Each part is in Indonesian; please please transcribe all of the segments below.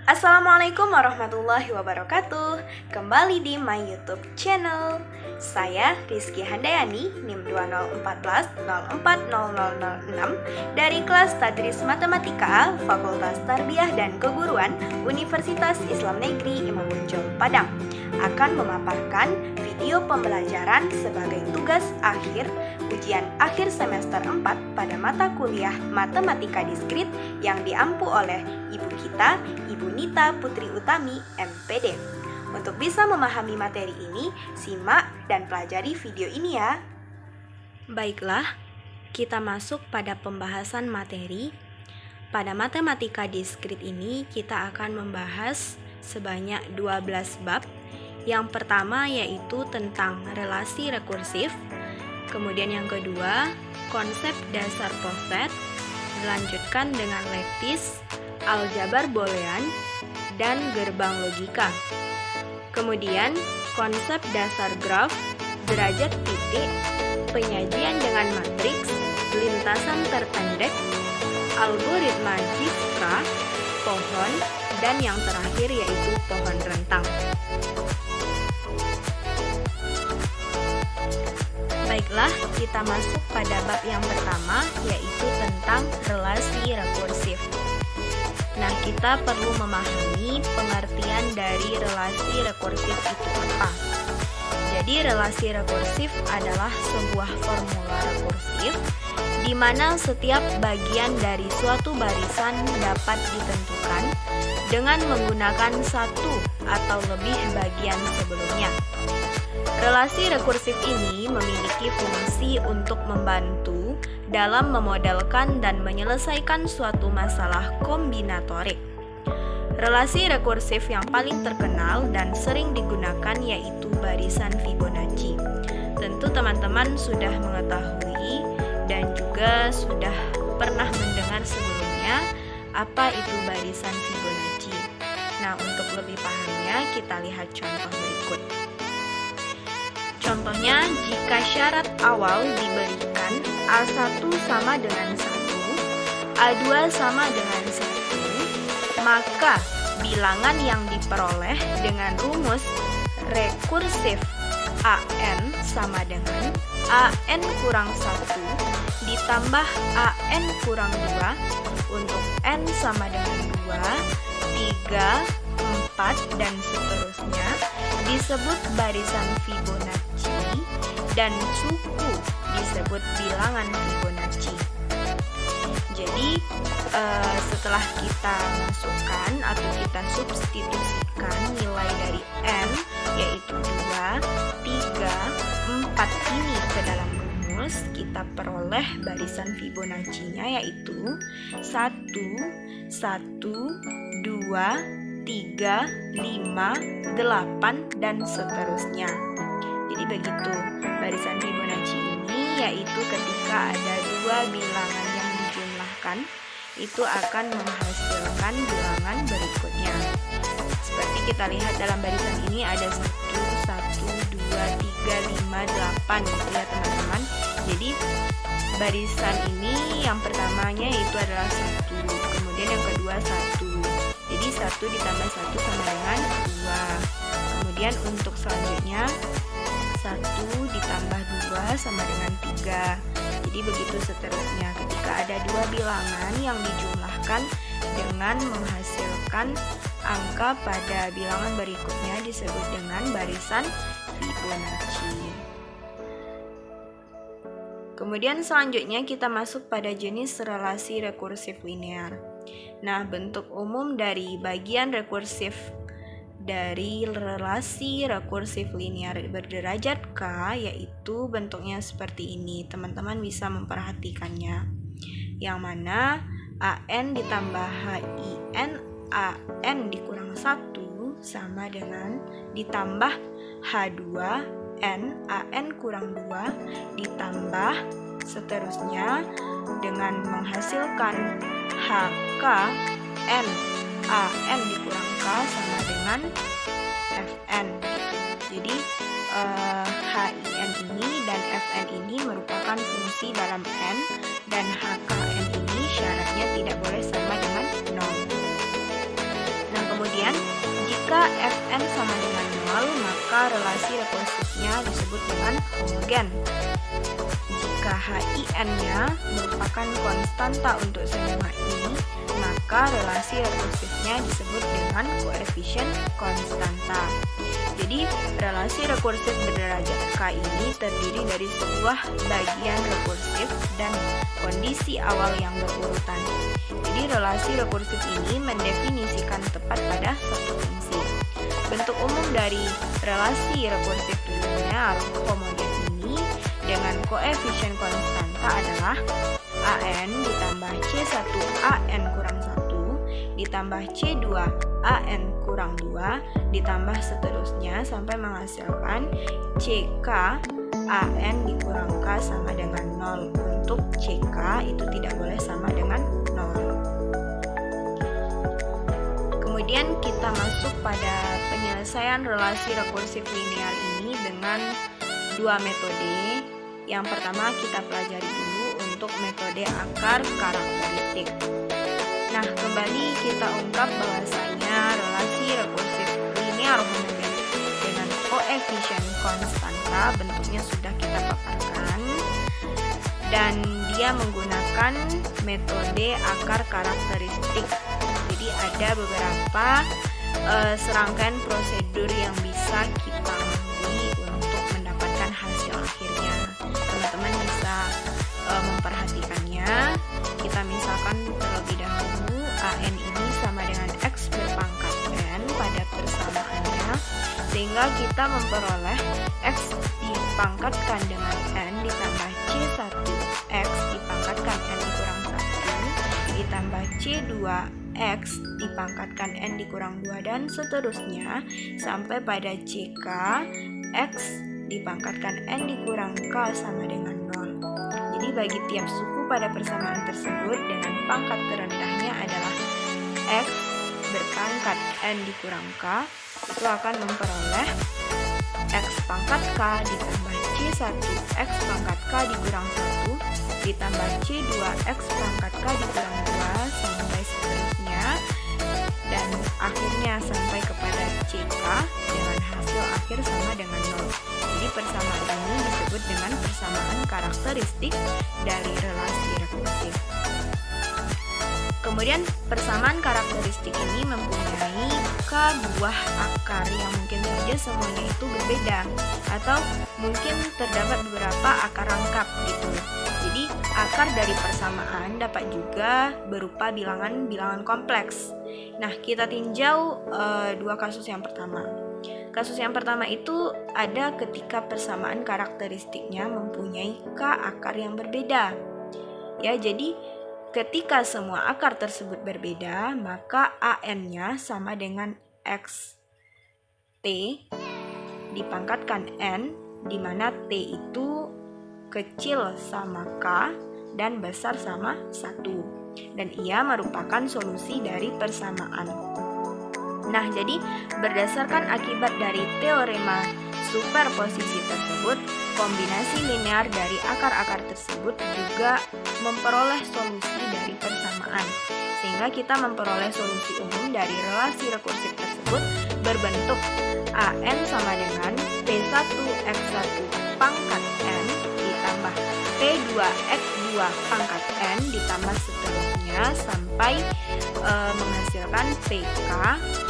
Assalamualaikum warahmatullahi wabarakatuh. Kembali di my YouTube channel. Saya Rizky Handayani, NIM 2014040006 dari kelas Tadris Matematika Fakultas Tarbiyah dan Keguruan Universitas Islam Negeri Imam Bonjol Padang akan memaparkan video pembelajaran sebagai tugas akhir ujian akhir semester 4 pada mata kuliah Matematika Diskrit yang diampu oleh ibu kita, Ibu Nita Putri Utami, MPD. Untuk bisa memahami materi ini, simak dan pelajari video ini ya. Baiklah, kita masuk pada pembahasan materi. Pada Matematika Diskrit ini, kita akan membahas sebanyak 12 bab. Yang pertama yaitu tentang relasi rekursif. Kemudian yang kedua, konsep dasar poset. Dilanjutkan dengan leptis, aljabar boolean, dan gerbang logika. Kemudian, konsep dasar graf, derajat titik, penyajian dengan matriks, lintasan terpendek, algoritma Dijkstra, pohon, dan yang terakhir yaitu pohon rentang. Baiklah, kita masuk pada bab yang pertama, yaitu tentang relasi rekursif. Nah, kita perlu memahami pengertian dari relasi rekursif itu apa. Jadi, relasi rekursif adalah sebuah formula rekursif di mana setiap bagian dari suatu barisan dapat ditentukan dengan menggunakan satu atau lebih bagian sebelumnya. Relasi rekursif ini memiliki fungsi untuk membantu dalam memodelkan dan menyelesaikan suatu masalah kombinatorik. Relasi rekursif yang paling terkenal dan sering digunakan yaitu barisan Fibonacci. Tentu teman-teman sudah mengetahui dan juga sudah pernah mendengar sebelumnya apa itu barisan Fibonacci. Nah, untuk lebih pahamnya kita lihat contoh berikut. Contohnya, jika syarat awal diberikan A1 sama dengan 1, A2 sama dengan 1, maka bilangan yang diperoleh dengan rumus rekursif AN sama dengan AN kurang 1 ditambah AN kurang 2 untuk N sama dengan 2, 3, 4, dan seterusnya disebut barisan Fibonacci dan suku disebut bilangan Fibonacci. Jadi setelah kita masukkan atau kita substitusikan nilai dari N yaitu 2, 3, 4 ini ke dalam rumus, kita peroleh barisan Fibonacci-nya yaitu 1, 1, 2, 3, 5, 8, dan seterusnya. Jadi begitu barisan Fibonacci ini, yaitu ketika ada dua bilangan yang dijumlahkan, itu akan menghasilkan bilangan berikutnya. Seperti kita lihat dalam barisan ini ada 1, 1, 2, 3, 5, 8 gitu ya teman-teman. Jadi barisan ini yang pertamanya itu adalah 1, kemudian yang kedua 1. Jadi 1 ditambah 1 sama dengan 2. Kemudian untuk selanjutnya 1 ditambah 2 sama dengan 3. Jadi begitu seterusnya. Ketika ada dua bilangan yang dijumlahkan dengan menghasilkan angka pada bilangan berikutnya disebut dengan barisan Fibonacci. Kemudian selanjutnya kita masuk pada jenis relasi rekursif linear. Nah, bentuk umum dari bagian rekursif dari relasi rekursif linear berderajat K yaitu bentuknya seperti ini. Teman-teman bisa memperhatikannya. Yang mana AN ditambah HIN, AN dikurang 1 sama dengan ditambah H2N, AN kurang 2 ditambah seterusnya dengan menghasilkan HKN, AN dikurang K sama dengan FN gitu. Jadi HIN ini dan FN ini merupakan fungsi dalam N dan HKN ini syaratnya tidak boleh sama dengan 0. Nah, relasi rekursifnya disebut dengan homogen. Jika HIN-nya merupakan konstanta untuk semua I, maka relasi rekursifnya disebut dengan koefisien konstanta. Jadi, relasi rekursif berderajat K ini terdiri dari sebuah bagian rekursif dan kondisi awal yang berurutan. Jadi, relasi rekursif ini mendefinisikan tepat pada satu fungsi. Bentuk umum dari relasi rekursif linear homogen ini dengan koefisien konstanta adalah AN ditambah C1 AN kurang 1 ditambah C2 AN kurang 2 ditambah seterusnya sampai menghasilkan CK AN dikurang K sama dengan 0. Untuk CK itu tidak boleh sama dengan 0. Kemudian kita masuk pada penyelesaian relasi rekursif linear ini dengan dua metode. Yang pertama kita pelajari dulu untuk metode akar karakteristik. Nah, kembali kita ungkap bahwasanya relasi rekursif linear homogen dengan koefisien konstanta bentuknya sudah kita paparkan dan dia menggunakan metode akar karakteristik. Jadi ada beberapa serangkaian prosedur yang bisa kita lalui untuk mendapatkan hasil akhirnya. Teman-teman bisa memperhatikannya. Kita misalkan terlebih dahulu AN ini sama dengan X berpangkat N pada persamaannya, sehingga kita memperoleh X dipangkatkan dengan N ditambah C1 X dipangkatkan N dikurang 1 ditambah C2 X dipangkatkan N dikurang 2 dan seterusnya sampai pada CK X dipangkatkan N dikurang K sama dengan 0. Jadi bagi tiap suku pada persamaan tersebut dengan pangkat terendahnya adalah X berpangkat N dikurang K, itu akan memperoleh X pangkat K ditambah C1 X pangkat K dikurang 1 ditambah C2 X pangkat K dikurang 2 sampai seterusnya dan akhirnya sampai kepada CK dengan hasil akhir sama dengan 0. Jadi persamaan ini disebut dengan persamaan karakteristik dari relasi rekursif. Kemudian persamaan karakteristik ini mempunyai K buah akar yang mungkin saja semuanya itu berbeda atau mungkin terdapat beberapa akar rangkap gitu. Jadi akar dari persamaan dapat juga berupa bilangan-bilangan kompleks. Nah, kita tinjau dua kasus yang pertama. Kasus yang pertama itu ada ketika persamaan karakteristiknya mempunyai K akar yang berbeda. Ya, jadi ketika semua akar tersebut berbeda, maka AN-nya sama dengan X T dipangkatkan N, di mana T itu kecil sama K dan besar sama 1. Dan ia merupakan solusi dari persamaan. Nah, jadi berdasarkan akibat dari teorema superposisi tersebut, kombinasi linear dari akar-akar tersebut juga memperoleh solusi dari persamaan. Sehingga kita memperoleh solusi umum dari relasi rekursif tersebut berbentuk AN sama dengan P1X1 pangkat N ditambah P2X2 pangkat N ditambah seterusnya sampai menghasilkan PK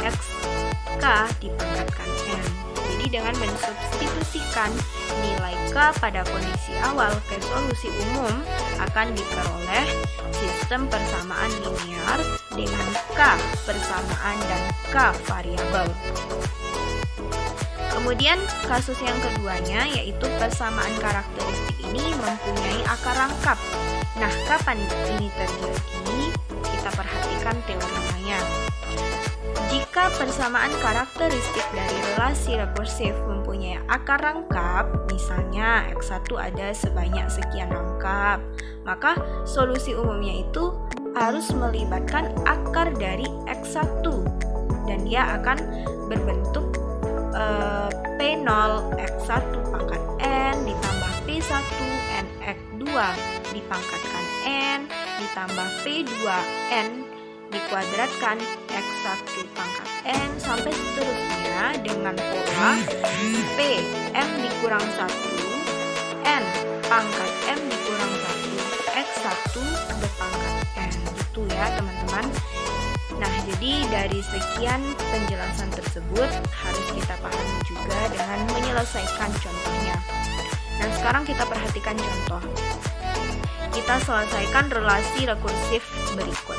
XK dipangkatkan N. Jadi dengan mensubstitusikan nilai K pada kondisi awal ke solusi umum akan diperoleh sistem persamaan linear dengan K persamaan dan K variabel. Kemudian kasus yang keduanya yaitu persamaan karakteristik ini mempunyai akar rangkap. Nah, kapan ini terjadi? Kita perhatikan teoremanya. Jika persamaan karakteristik dari relasi rekursif mempunyai akar rangkap, misalnya X1 ada sebanyak sekian rangkap, maka solusi umumnya itu harus melibatkan akar dari X1 dan dia akan berbentuk P0 X1 pangkat N ditambah P1 NX2 dipangkatkan N ditambah P2 N dikuadratkan X1 pangkat N sampai seterusnya dengan pola P M dikurang 1 N pangkat M dikurang 1 X1 berpangkat N, gitu ya teman-teman. Nah, jadi dari sekian penjelasan tersebut harus kita pahami juga dengan menyelesaikan contohnya. Nah, sekarang kita perhatikan contoh. Kita selesaikan relasi rekursif berikut,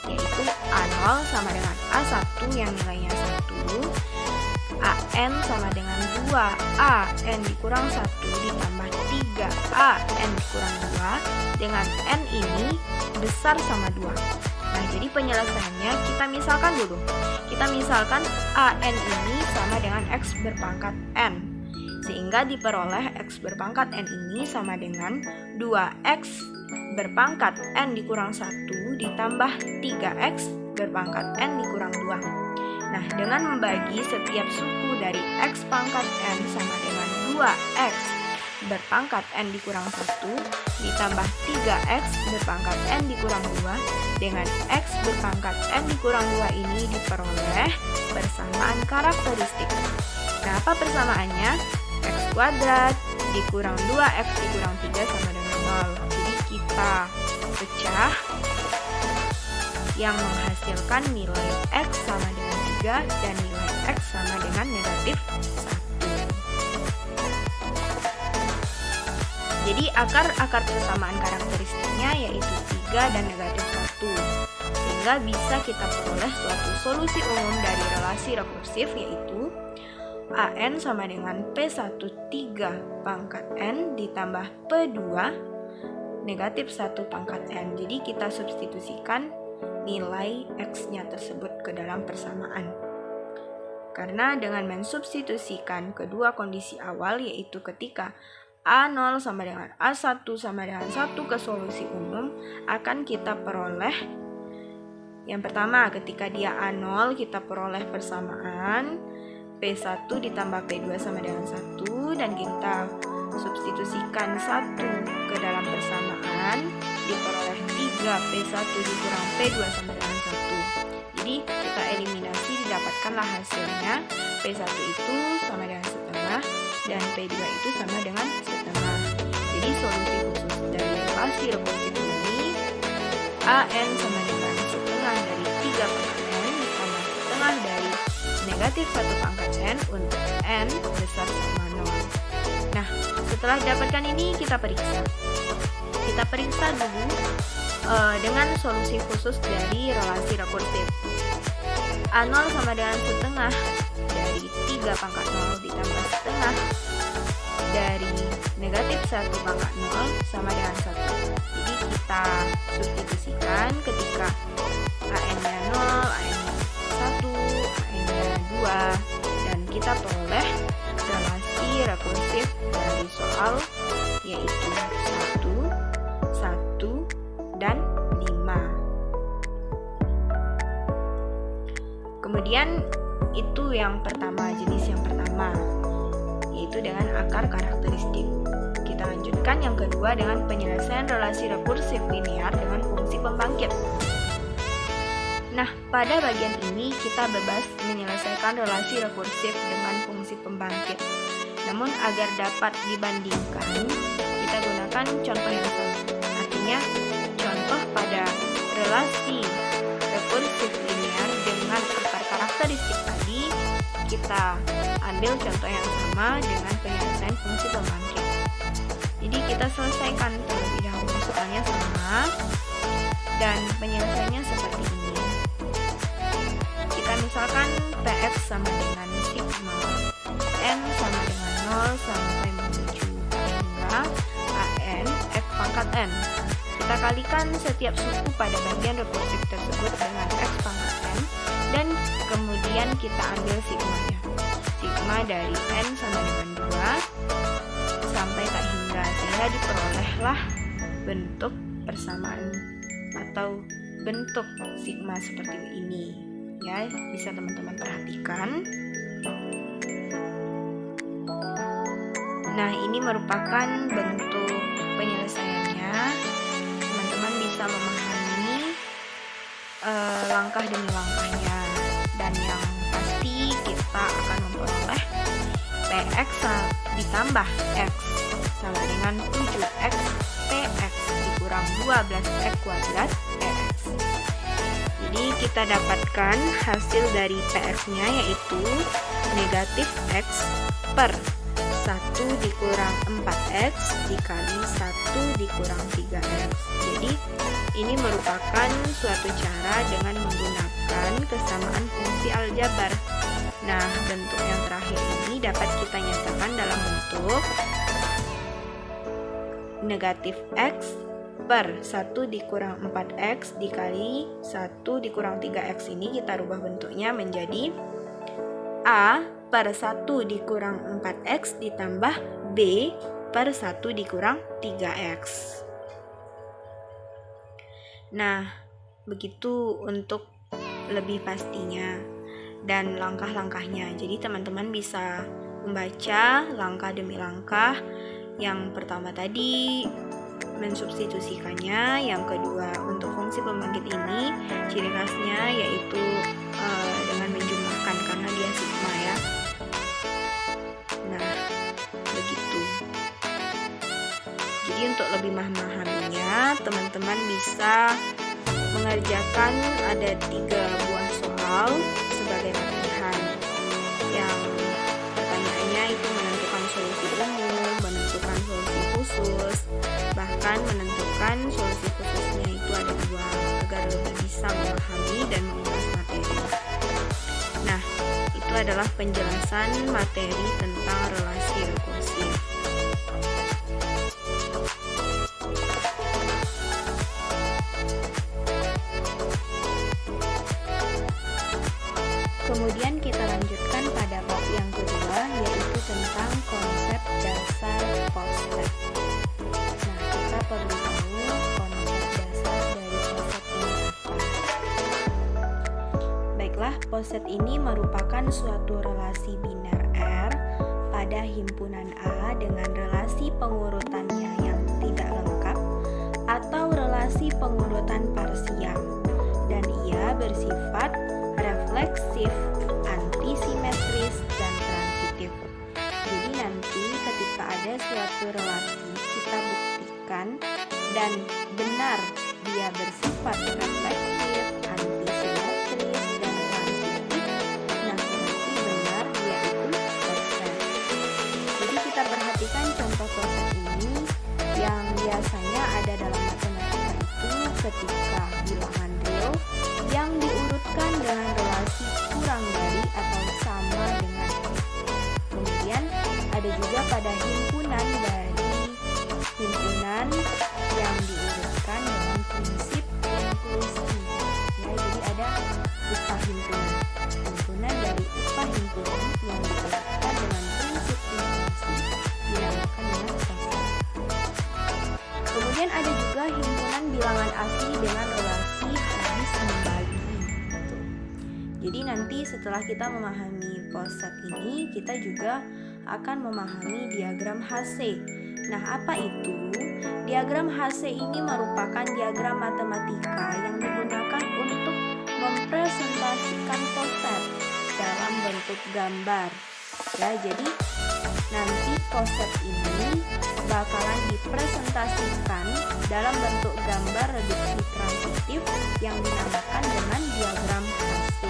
yaitu A0 sama dengan A1 yang nilainya 1, AN sama dengan 2AN dikurang 1 ditambah 3AN dikurang 2 dengan N ini besar sama 2. Nah, jadi penyelesaiannya kita misalkan dulu. Kita misalkan AN ini sama dengan X berpangkat N, sehingga diperoleh X berpangkat N ini sama dengan 2X berpangkat N dikurang 1 ditambah 3X berpangkat N dikurang 2. Nah, dengan membagi setiap suku dari X pangkat N sama dengan 2X berpangkat N dikurang 1 ditambah 3X berpangkat N dikurang 2 dengan X berpangkat N dikurang 2 ini diperoleh persamaan karakteristik. Nah, apa persamaannya? X kuadrat dikurang 2X dikurang 3 sama dengan 0. Jadi kita pecah yang menghasilkan nilai X sama dengan 3 dan nilai X sama dengan negatif 1. Jadi akar persamaan karakteristiknya yaitu 3 dan negatif 1. Sehingga bisa kita peroleh suatu solusi umum dari relasi rekursif, yaitu AN sama dengan P1 3 pangkat N ditambah P2 negatif 1 pangkat N. Jadi kita substitusikan nilai X-nya tersebut ke dalam persamaan. Karena dengan mensubstitusikan kedua kondisi awal, yaitu ketika A0 sama dengan A1 sama dengan 1 ke solusi umum, akan kita peroleh yang pertama, ketika dia A0 kita peroleh persamaan P1 ditambah P2 sama dengan 1, dan kita substitusikan 1 ke dalam persamaan, diperoleh 3P1 dikurang P2 sama dengan 1. Jadi kita eliminasi, didapatkanlah hasilnya P1 itu sama dengan setengah dan P2 itu sama dengan setengah. Jadi solusi khusus dari relasi rekursif ini AN sama dengan setengah dari 3 pangkat N ditambah setengah dari negatif 1 pangkat N untuk N besar sama 0. Nah, setelah dapatkan ini kita periksa. Kita periksa dulu dengan solusi khusus dari relasi rekursif. A0 sama dengan setengah dari 3 pangkat 0 ditambah setengah dari negatif 1 pangkat 0 sama dengan 1. Jadi kita substitusikan ketika AN-nya 0, AN-nya 1, AN-nya 2, dan kita peroleh relasi rekursif dari soal, yaitu 1, 1, dan 5. Kemudian itu yang pertama, jenis yang pertama, yaitu dengan akar karakteristik. Kita lanjutkan yang kedua dengan penyelesaian relasi rekursif linear dengan fungsi pembangkit. Nah, pada bagian ini kita bebas menyelesaikan relasi rekursif dengan fungsi pembangkit. Namun agar dapat dibandingkan, kita gunakan contoh yang sama. Artinya, contoh pada relasi rekursif linear dengan akar karakteristik tadi, kita ambil contoh yang sama dengan penyelesaian fungsi pembangkit. Jadi kita selesaikan terlebih dahulu soalnya sama, dan penyelesaiannya seperti ini. Kita misalkan Px sama dengan sigma N sama dengan 0 sampai menuju hingga AN X pangkat N. Kita kalikan setiap suku pada bagian rekursif tersebut dengan X pangkat N, dan kemudian kita ambil sigmanya. Sigma dari N sama dengan 2 sampai tak hingga, sehingga diperolehlah bentuk persamaan atau bentuk sigma seperti ini. Ya, bisa teman-teman perhatikan. Nah, ini merupakan bentuk penyelesaiannya. Teman-teman bisa memahami langkah demi langkahnya, dan yang pasti kita akan memperoleh Px ditambah X sama dengan 7X Px dikurang 12X kuadrat Px. Jadi kita dapatkan hasil dari Px-nya yaitu negatif X per 1 dikurang 4X dikali 1 dikurang 3X. Jadi ini merupakan suatu cara dengan menggunakan kesamaan fungsi aljabar. Nah, bentuk yang terakhir ini dapat kita nyatakan dalam bentuk negatif X per 1 dikurang 4X dikali 1 dikurang 3X. Ini kita rubah bentuknya menjadi A per 1 dikurang 4X ditambah B per 1 dikurang 3X. Nah, begitu untuk lebih pastinya dan langkah-langkahnya. Jadi teman-teman bisa membaca langkah demi langkah. Yang pertama tadi mensubstitusikannya, yang kedua untuk fungsi pembangkit ini ciri khasnya yaitu dengan menjumlahkan karena dia sigma ya. Nah, begitu. Jadi untuk lebih memahaminya, teman-teman bisa mengerjakan ada 3 buah soal sebagai latihan. Yang pertanyaannya itu menentukan solusi umum, menentukan solusi khusus, bahkan menentukan solusi khususnya itu ada 2 agar lebih bisa memahami dan mengulas materi. Nah, itu adalah penjelasan materi tentang relasi rekursif. Kemudian kita lanjutkan pada bab yang kedua, yaitu tentang konsep dasar poset. Nah, kita perlu tahu konsep dasar dari poset ini apa. Baiklah, poset ini merupakan suatu relasi biner R pada himpunan A dengan relasi pengurutannya yang tidak lengkap atau relasi pengurutan parsial, dan ia bersifat refleksif, antisimetris, dan transitif. Jadi nanti ketika ada suatu relasi kita buktikan dan benar dia bersifat refleksif, antisimetris, dan transitif, nah berarti benar dia itu poset. Jadi kita perhatikan contoh poset ini yang biasanya ada dalam matematika itu ketika bilangan real yang diurutkan dengan relasi kurang dari atau sama dengan. Kemudian ada juga pada himpunan dari himpunan yang diurutkan dengan prinsip inklusi. Ya, jadi ada upah himpunan. Himpunan dari upah himpunan yang diurutkan dengan prinsip inklusi dinamakan dengan poset. Kemudian ada juga himpunan bilangan asli dengan relasi habis membagi. Jadi nanti setelah kita memahami poset ini, kita juga akan memahami diagram HC. Nah, apa itu? Diagram HC ini merupakan diagram matematika yang digunakan untuk mempresentasikan poset dalam bentuk gambar. Ya, jadi nanti poset ini bakalan dipresentasikan dalam bentuk gambar reduksi transitif yang dinamakan dengan diagram HC.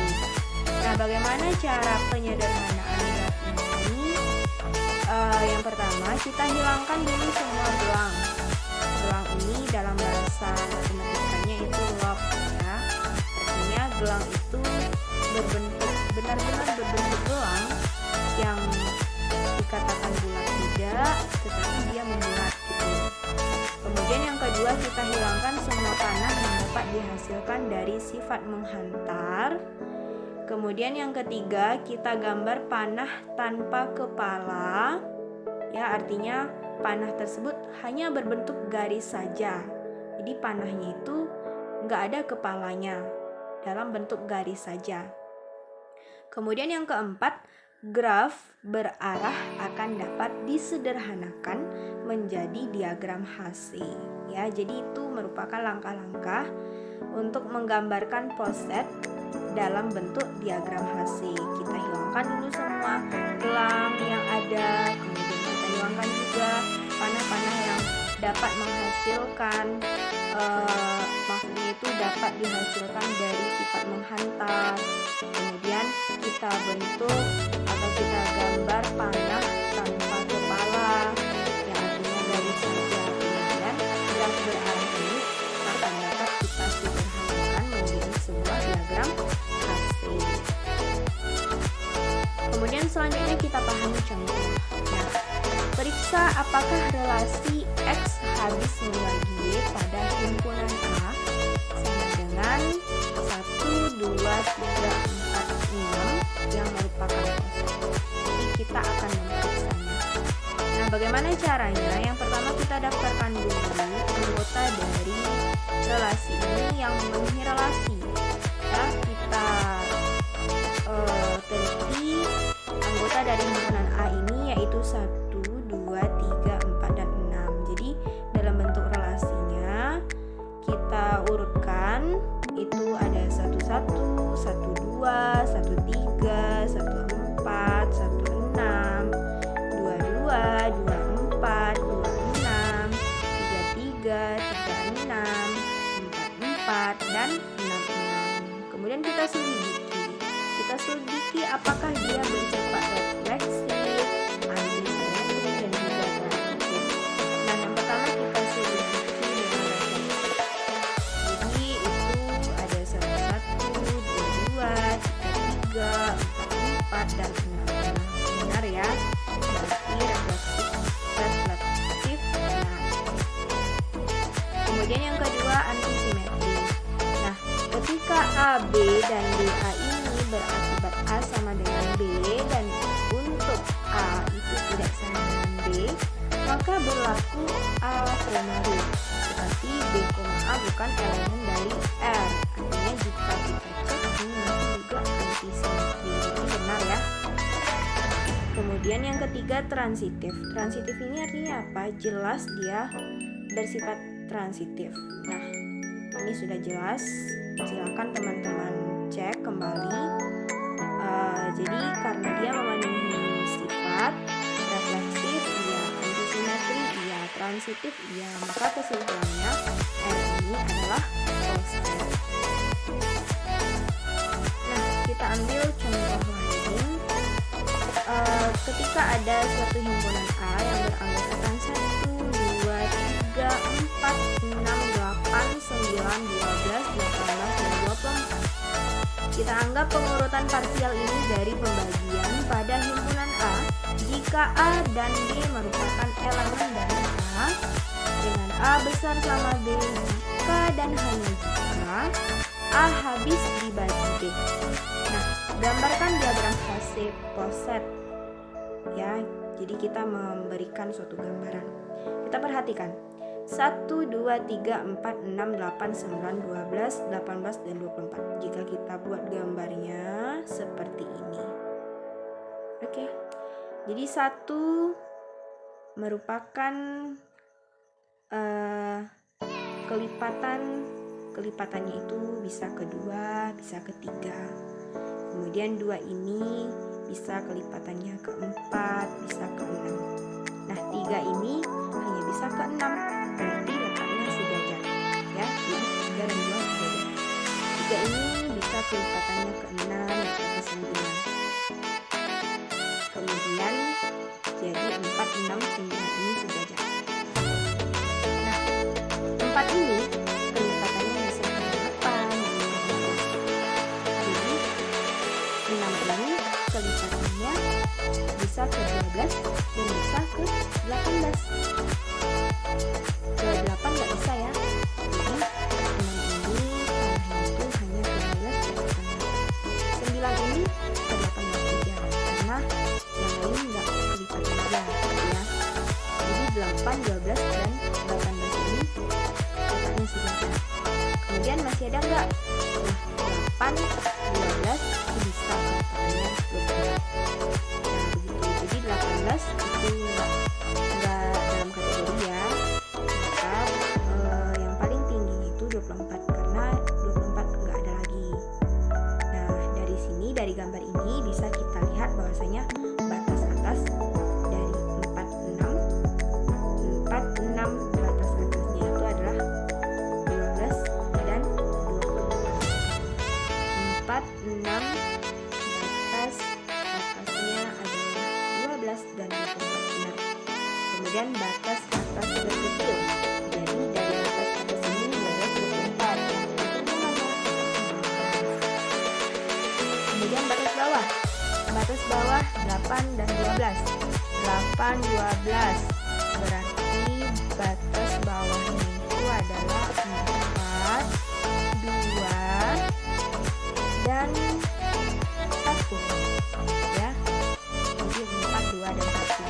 Nah, bagaimana cara penyederhanaan graf ini? Yang pertama, kita hilangkan dulu semua gelang. Gelang ini dalam bahasa matematikanya itu log ya. Artinya gelang itu benar-benar berbentuk gelang yang dikatakan bulat tidak, tetapi dia membulat gitu. Kemudian yang kedua, kita hilangkan semua panah yang dapat dihasilkan dari sifat menghantar. Kemudian yang ketiga, kita gambar panah tanpa kepala. Ya, artinya panah tersebut hanya berbentuk garis saja. Jadi panahnya itu nggak ada kepalanya, dalam bentuk garis saja. Kemudian yang keempat, graf berarah akan dapat disederhanakan menjadi diagram HC. ya. Jadi itu merupakan langkah-langkah untuk menggambarkan poset dalam bentuk diagram HC. Kita hilangkan dulu semua gelang yang ada, kemudian kita hilangkan juga panah-panah yang dapat menghasilkan maksudnya itu dapat dihasilkan dari sifat menghantar. Kemudian kita bentuk atau kita gambar panah tanpa kepala yang artinya garis saja. Kemudian graf berarah ini akan dapat kita sederhanakan menjadi sebuah diagram HC. Kemudian selanjutnya kita pahami contoh. Nah, periksa apakah relasi X habis membagi Y pada himpunan A sama dengan 1, 2, 3, 4, 6 yang merupakan poset. Jadi kita akan memeriksanya. Nah, bagaimana caranya? Yang pertama kita daftarkan dulu anggota dari relasi ini yang memenuhi relasi. Ya, kita teliti anggota dari himpunan A ini yaitu 1, 2, 3, 4, dan 6. Jadi dalam bentuk relasinya kita urutkan, itu ada 1, 1, 1, 2, 1, 3, 1, 4, 1, 6, 2, 2, 2, 4, 2, 6, 3, 3, 3, 6, 4, 4, dan 6, 6. Kemudian kita selidiki apakah dia bersifat refleksif, antisimetri, dan juga transitif. Nah, yang pertama kita selidiki dengan refleksif. Jadi itu ada 1, 1, 2, 3, 4, dan 6. Benar ya? Berarti refleksif benar. Kemudian yang kedua antisimetri. Nah, ketika A, B, dan D, A ini berakibat A sama dengan B dan untuk A itu tidak sama dengan B, maka berlaku A primary. Tetapi B, A bukan elemen dari R. Artinya jika kita cek ini masih juga antisimetri. Ini benar ya. Kemudian yang ketiga transitif. Transitif ini artinya apa? Jelas dia bersifat transitif. Nah, ini sudah jelas. Silakan teman-teman cek kembali. Jadi karena dia memenuhi sifat refleksif iya, antisimetri iya, transitif iya, maka kesimpulannya R ini adalah poset. Nah, kita ambil contoh lain. Ketika ada suatu himpunan A yang beranggotakan 1, 2, 3, 4, 6, 8, 9, 12, 18, dan 24. Kita anggap pengurutan parsial ini dari pembagian pada himpunan A jika A dan B merupakan elemen dari A dengan A besar sama B jika dan hanya jika A habis dibagi B. Nah, gambarkan diagram HC poset ya. Jadi kita memberikan suatu gambaran. Kita perhatikan 1, 2, 3, 4, 6, 8, 9, 12, 18, dan 24. Jika kita buat gambarnya seperti ini. Oke. Jadi 1 merupakan kelipatannya itu bisa kedua, bisa ketiga. Kemudian 2 ini bisa kelipatannya keempat, bisa ke-6. Nah, 3 ini hanya bisa ke-6. Berarti letaknya sejajar ya. Jadi 3 dan 2 sejajar. 3 ini bisa kelipatannya ke-6, bisa ke-9. Kemudian jadi 4, 6, 9 ini sejajar. Nah, 4 ini kelipatannya bisa ke-8. Jadi 6 ini kelipatannya bisa ke-12 dan bisa ke-18. Ke-8 nggak bisa ya. Jadi 6 ini panahnya itu hanya ke-12 kelipatannya. 9 ini ke-18 saja karena yang lain nggak kelipatan aja ya. Jadi 8, 12, dan 18 ini letaknya sejajar. Kemudian masih ada nggak? Nah, 8, 12 bisa kelipatannya 24. Nah, begitu. Jadi 18 itu nggak dalam kategori ya. Maka bahwasanya batas atas dari 46 batas atasnya itu adalah 12 dan 24. 46 batas atasnya adalah 12 dan 24, benar. Kemudian batas atas terkecil, jadi dari batas atas ini 12, 24, yang terkecil mana? Kemudian batas bawah 8 dan 12. 8, 12 berarti batas bawahnya itu adalah 4, 2 dan 1 ya. Jadi 4, 2 dan 1.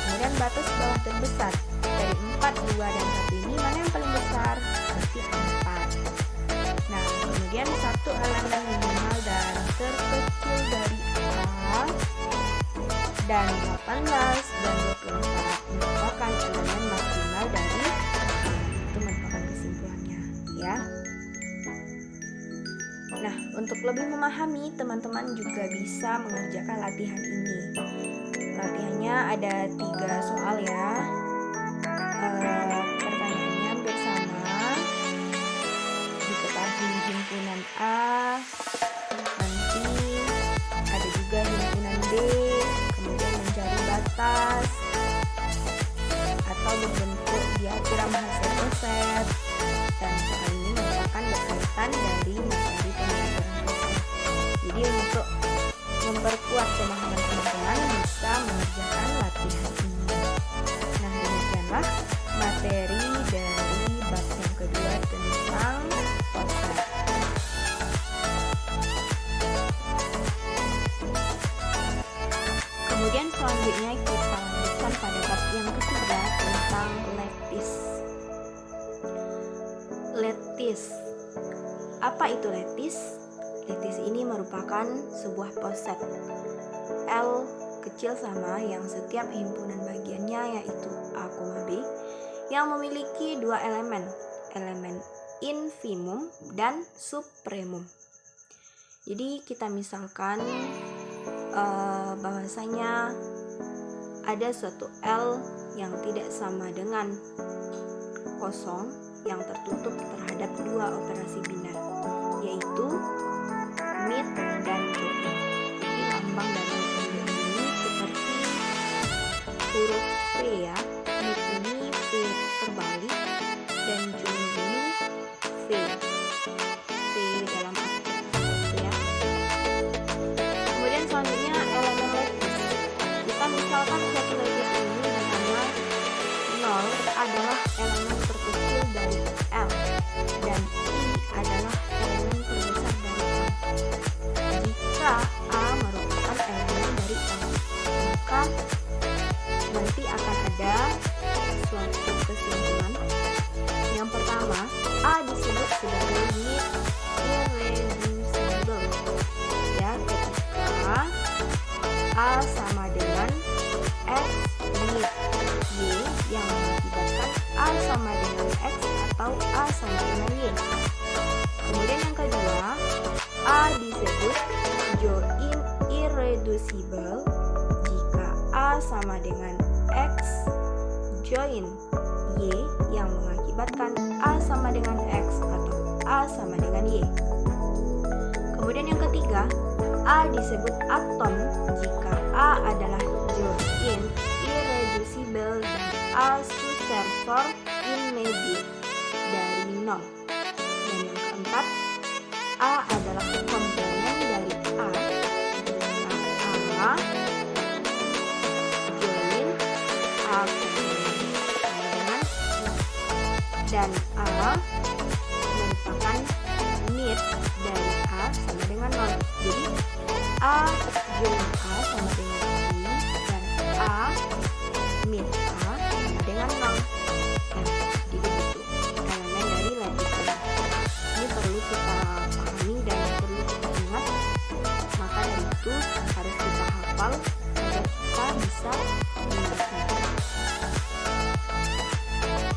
Kemudian batas bawah terbesar dari 4, 2 dan 1 ini mana yang paling besar? Berarti 4. Nah, kemudian satu elemen minimal dan terkecil dari A dan 18 dan 24 merupakan elemen maksimal dari A. Itu merupakan kesimpulannya ya. Nah, untuk lebih memahami, teman-teman juga bisa mengerjakan latihan ini. Latihannya ada 3 soal ya. Pertanyaannya hampir sama. Diketahui himpunan A, nanti ada juga himpunan B, kemudian mencari batas atau berbentuk diagram hasil set, dan soal ini merupakan berkaitan dari materi pembelajaran riset. Jadi untuk memperkuat pemahaman teman-teman bisa mengerjakan latihan ini. Nah, demikianlah materi dari bab yang kedua tentang poset. Kemudian selanjutnya kita lanjutkan pada bab yang ketiga tentang lattice. Lattice. Apa itu lattice? Lattice ini merupakan sebuah poset L kecil sama yang setiap himpunan bagiannya yaitu A, B yang memiliki 2 elemen infimum dan supremum. Jadi kita misalkan bahwasanya ada suatu L yang tidak sama dengan kosong yang tertutup terhadap 2 operasi biner, yaitu mid dan join. Jadi lambang dari mid ini seperti huruf V ya. Mid ini V terbalik dan join ini V dalam arti ya. Kemudian selanjutnya elemen lattice. Kita misalkan suatu lattice ini bernama 0 adalah elemen terkecil dari L dan I adalah elemen terbesar dari L. Jika A merupakan elemen dari L, maka nanti akan ada suatu kesimpulan. Yang pertama, A disebut sebagai mid irreducible ya, ketika A sama dengan X mid Y yang mengakibatkan A sama dengan X atau A sama dengan Y. Kemudian yang kedua, A disebut join irreducible jika A sama dengan X join Y yang mengakibatkan A sama dengan X atau A sama dengan Y. Kemudian yang ketiga, A disebut atom jika A adalah join irreducible dan A successor immediate dari 0. Dan yang keempat, A adalah komponen dari A jika A join A komponen sama dengan dan A merupakan mid dari A sama dengan 0. Jadi A join A sama dengan I dan A mid A sama dengan 0. Nah, jadi begitu elemen dari lattice ini. Ini perlu kita pahami dan perlu kita ingat. Maka dari itu harus kita hafal agar kita bisa mengerti.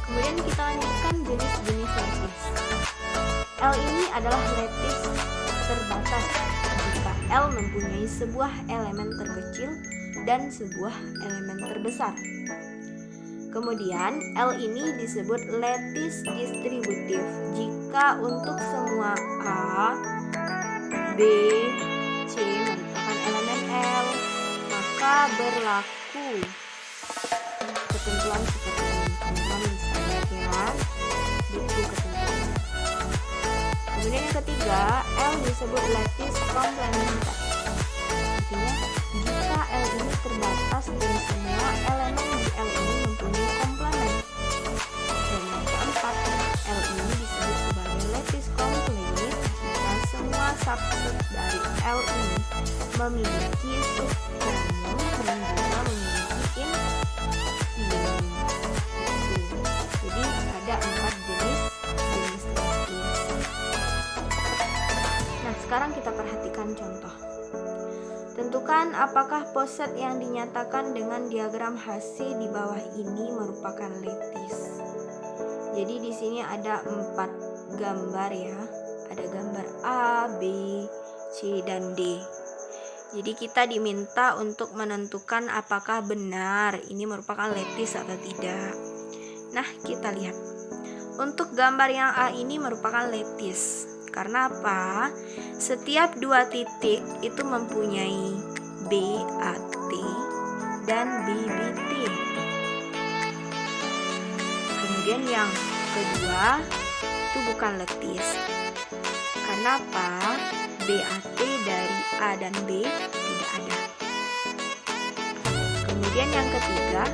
Kemudian kita lanjutkan jenis-jenis lattice. L ini adalah lattice terbatas jika L mempunyai sebuah elemen terkecil dan sebuah elemen terbesar. Kemudian L ini disebut lattice distributive jika untuk semua A, B, C merupakan elemen L, maka berlaku ketentuan seperti ini. Teman-teman bisa lihat ya buku ketentuan. Kemudian yang ketiga, L disebut lattice complementary. Artinya jika L ini terbatas dan semua elemen di L ini mempunyai komplement. Dan yang keempat, L ini disebut sebagai lattice complete jika semua subset dari L ini memiliki subfamily dan juga memiliki infinium. Jadi ada 4 jenis lattice. Nah, sekarang kita perhatikan contoh. Tentukan apakah poset yang dinyatakan dengan diagram HC di bawah ini merupakan lattice. Jadi di sini ada 4 gambar ya. Ada gambar A, B, C, dan D. Jadi kita diminta untuk menentukan apakah benar ini merupakan lattice atau tidak. Nah, kita lihat. Untuk gambar yang A ini merupakan lattice. Karena apa? Setiap 2 titik itu mempunyai BAT dan BBT. Kemudian yang kedua itu bukan lattice. Karena apa? BAT dari A dan B tidak ada. Kemudian yang ketiga,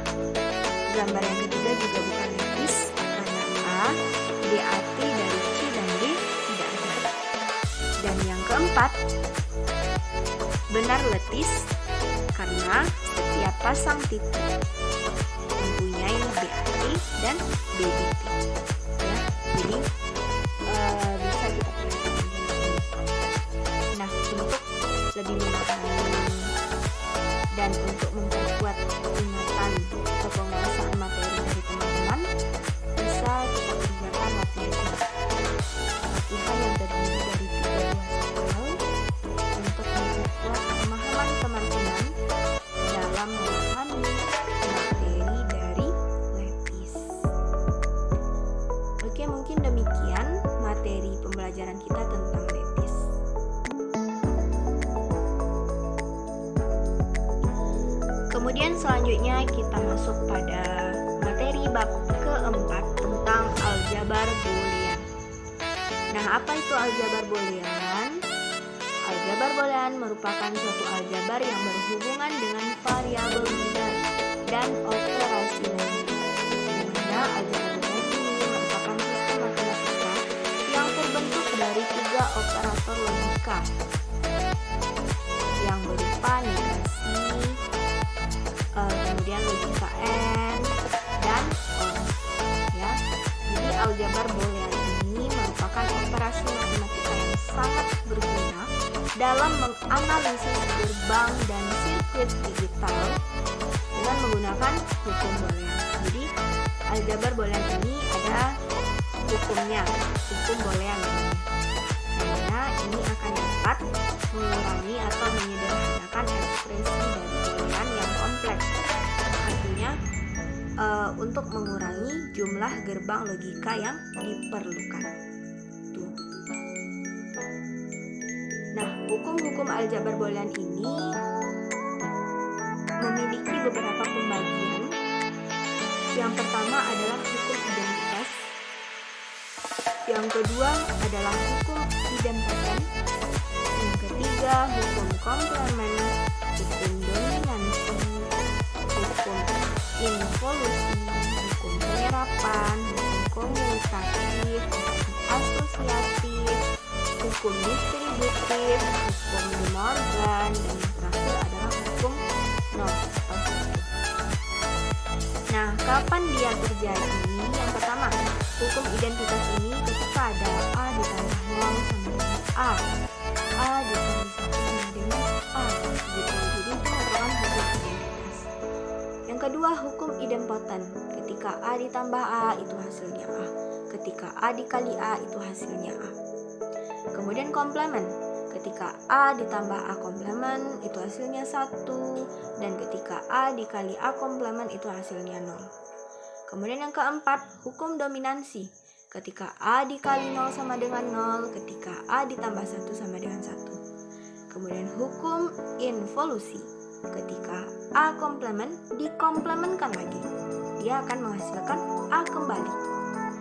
gambar yang ketiga juga bukan lattice. Karena A, BAT dari C dan D tidak ada. Dan yang keempat, benar lattice karena setiap pasang titik mempunyai BAT dan BBT. Ya, jadi bisa kita perhatikan di sini. Nah, untuk lebih memahami dan untuk memperkuat ingatan atau penguasaan materi dari teman-teman, bisa kita kerjakan latihan yang terdiri dari 3 soal untuk memperkuat pemahaman teman-teman dalam memahami materi dari lattice. Oke, mungkin demikian materi pembelajaran kita tentang lattice. Kemudian selanjutnya kita masuk pada materi bab keempat tentang aljabar boolean. Nah, apa itu aljabar boolean? Aljabar boolean merupakan suatu aljabar yang berhubungan dengan variabel biner dan operasi logika. Di mana aljabar boolean ini merupakan sistem matematika yang terbentuk dari 3 operator logika yang berupa negasi, kemudian logika AND dan OR. Ya, jadi aljabar boolean ini merupakan operasi matematika yang sangat berguna dalam menganalisis gerbang dan sirkuit digital dengan menggunakan hukum boolean. Jadi aljabar boolean ini ada hukumnya, hukum boolean. Karena ini akan dapat mengurangi atau menyederhanakan ekspresi dari boolean yang kompleks. Artinya untuk mengurangi jumlah gerbang logika yang diperlukan. Tuh. Nah, hukum-hukum aljabar boolean ini memiliki beberapa pembagian. Yang pertama adalah hukum identitas. Yang kedua adalah hukum idempoten. Yang ketiga, hukum komplement, hukum dominansi, hukum involusi, hukum penyerapan, hukum komutatif, hukum asosiatif, hukum distributif, hukum De Morgan, dan yang terakhir adalah hukum North-South. Nah, kapan dia terjadi? Yang pertama, hukum identitas ini ketika ada A ditambah 0 sama dengan A ditambah 1 sama dengan A gitu. Jadi itu merupakan hukum identitas. Yang kedua, hukum idempoten. Ketika A ditambah A itu hasilnya A. Ketika A dikali A itu hasilnya A. Kemudian komplement. ketika A ditambah A komplement itu hasilnya 1, dan ketika A dikali A komplement itu hasilnya 0. Kemudian yang keempat, hukum dominansi. Ketika A dikali 0 sama dengan 0, ketika A ditambah 1 sama dengan 1. Kemudian hukum involusi. Ketika A komplement dikomplementkan lagi, dia akan menghasilkan A kembali.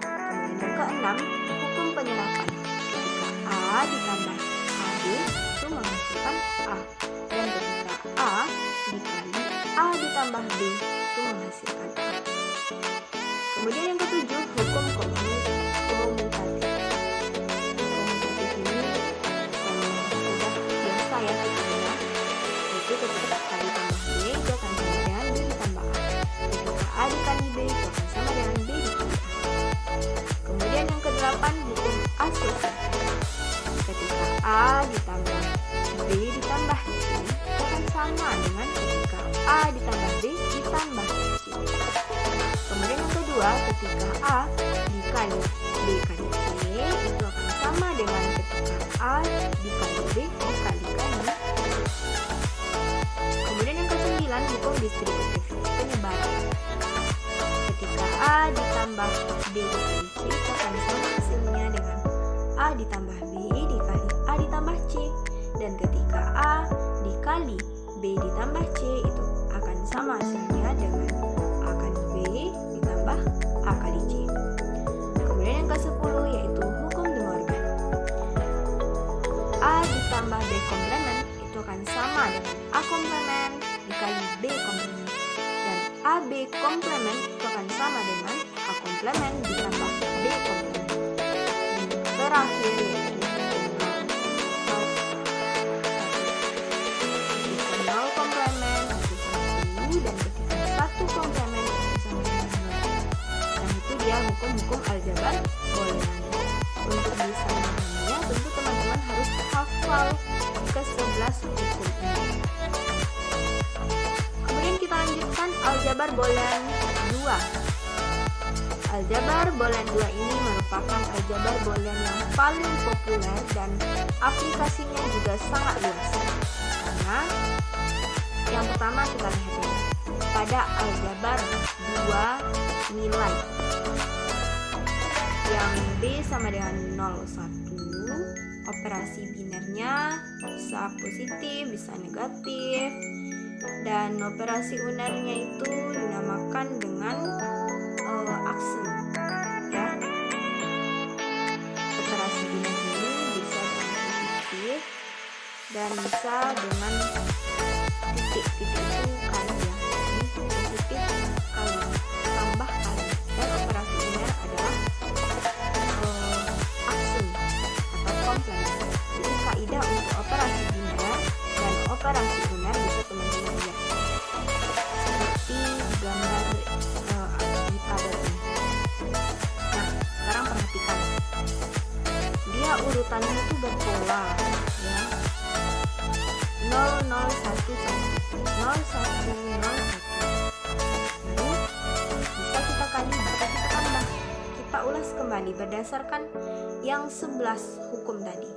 Kemudian yang keenam, hukum penyerapan. Ketika A ditambah AB itu menghasilkan A, dan ketika A dikali A ditambah B itu menghasilkan A. Kemudian yang ketujuh, hukum komutatif. Komutatif ini sudah biasa ya kita dengar, yaitu ketika A ditambah B itu akan sama dengan B ditambah A. Ketika A dikali B itu akan sama dengan B dikali A. Kemudian yang kedelapan, hukum asosiasi. Ketika A ditambah B ditambah C itu akan sama dengan ketika A ditambah B ditambah C. Kemudian yang kedua, ketika A dikali B kali C itu akan sama dengan ketika A dikali B dikalikan C. Kemudian yang kesembilan, hukum distributif penyebaran. Ketika A ditambah B dikali C itu akan sama hasilnya dengan A ditambah B dikali A ditambah C, dan ketika A dikali B ditambah C itu akan sama hasilnya dengan A kali B ditambah A kali C. Kemudian yang ke-10 yaitu hukum De Morgan. A ditambah B komplement itu akan sama dengan A komplement dikali B komplement, dan AB komplement itu akan sama dengan A komplement ditambah B komplement. Dan terakhir yaitu komplement itu 1, dan ketika 1 komplement itu sama dengan 0. Dan itu dia hukum-hukum aljabar boolean. Untuk bisa memahaminya tentu teman-teman harus hafal ke-11 hukum ini. Kemudian kita lanjutkan aljabar boolean 2. Aljabar boolean 2 ini merupakan aljabar boolean yang paling populer dan aplikasinya juga sangat luas. Karena yang pertama kita lihat dulu pada aljabar 2 nilai. Yang B sama dengan 0, 1, operasi binernya bisa positif, bisa negatif, dan operasi unernya itu dinamakan dengan aksen ya. Operasi biner ini bisa dengan positif dan bisa dengan titik itu kali ya, ini positif kali tambah kali, dan operasi biner adalah aksen atau komplement. Jadi kaidah untuk operasi biner dan operasi uner bisa teman-teman lihat seperti gambar di tabel ini. Nah, sekarang perhatikan, dia urutannya itu berpola ya, 0 0 1 1 0 1 0 1. Lalu bisa kita kali, bisa kita tambah. Kita ulas kembali berdasarkan yang 11 hukum tadi.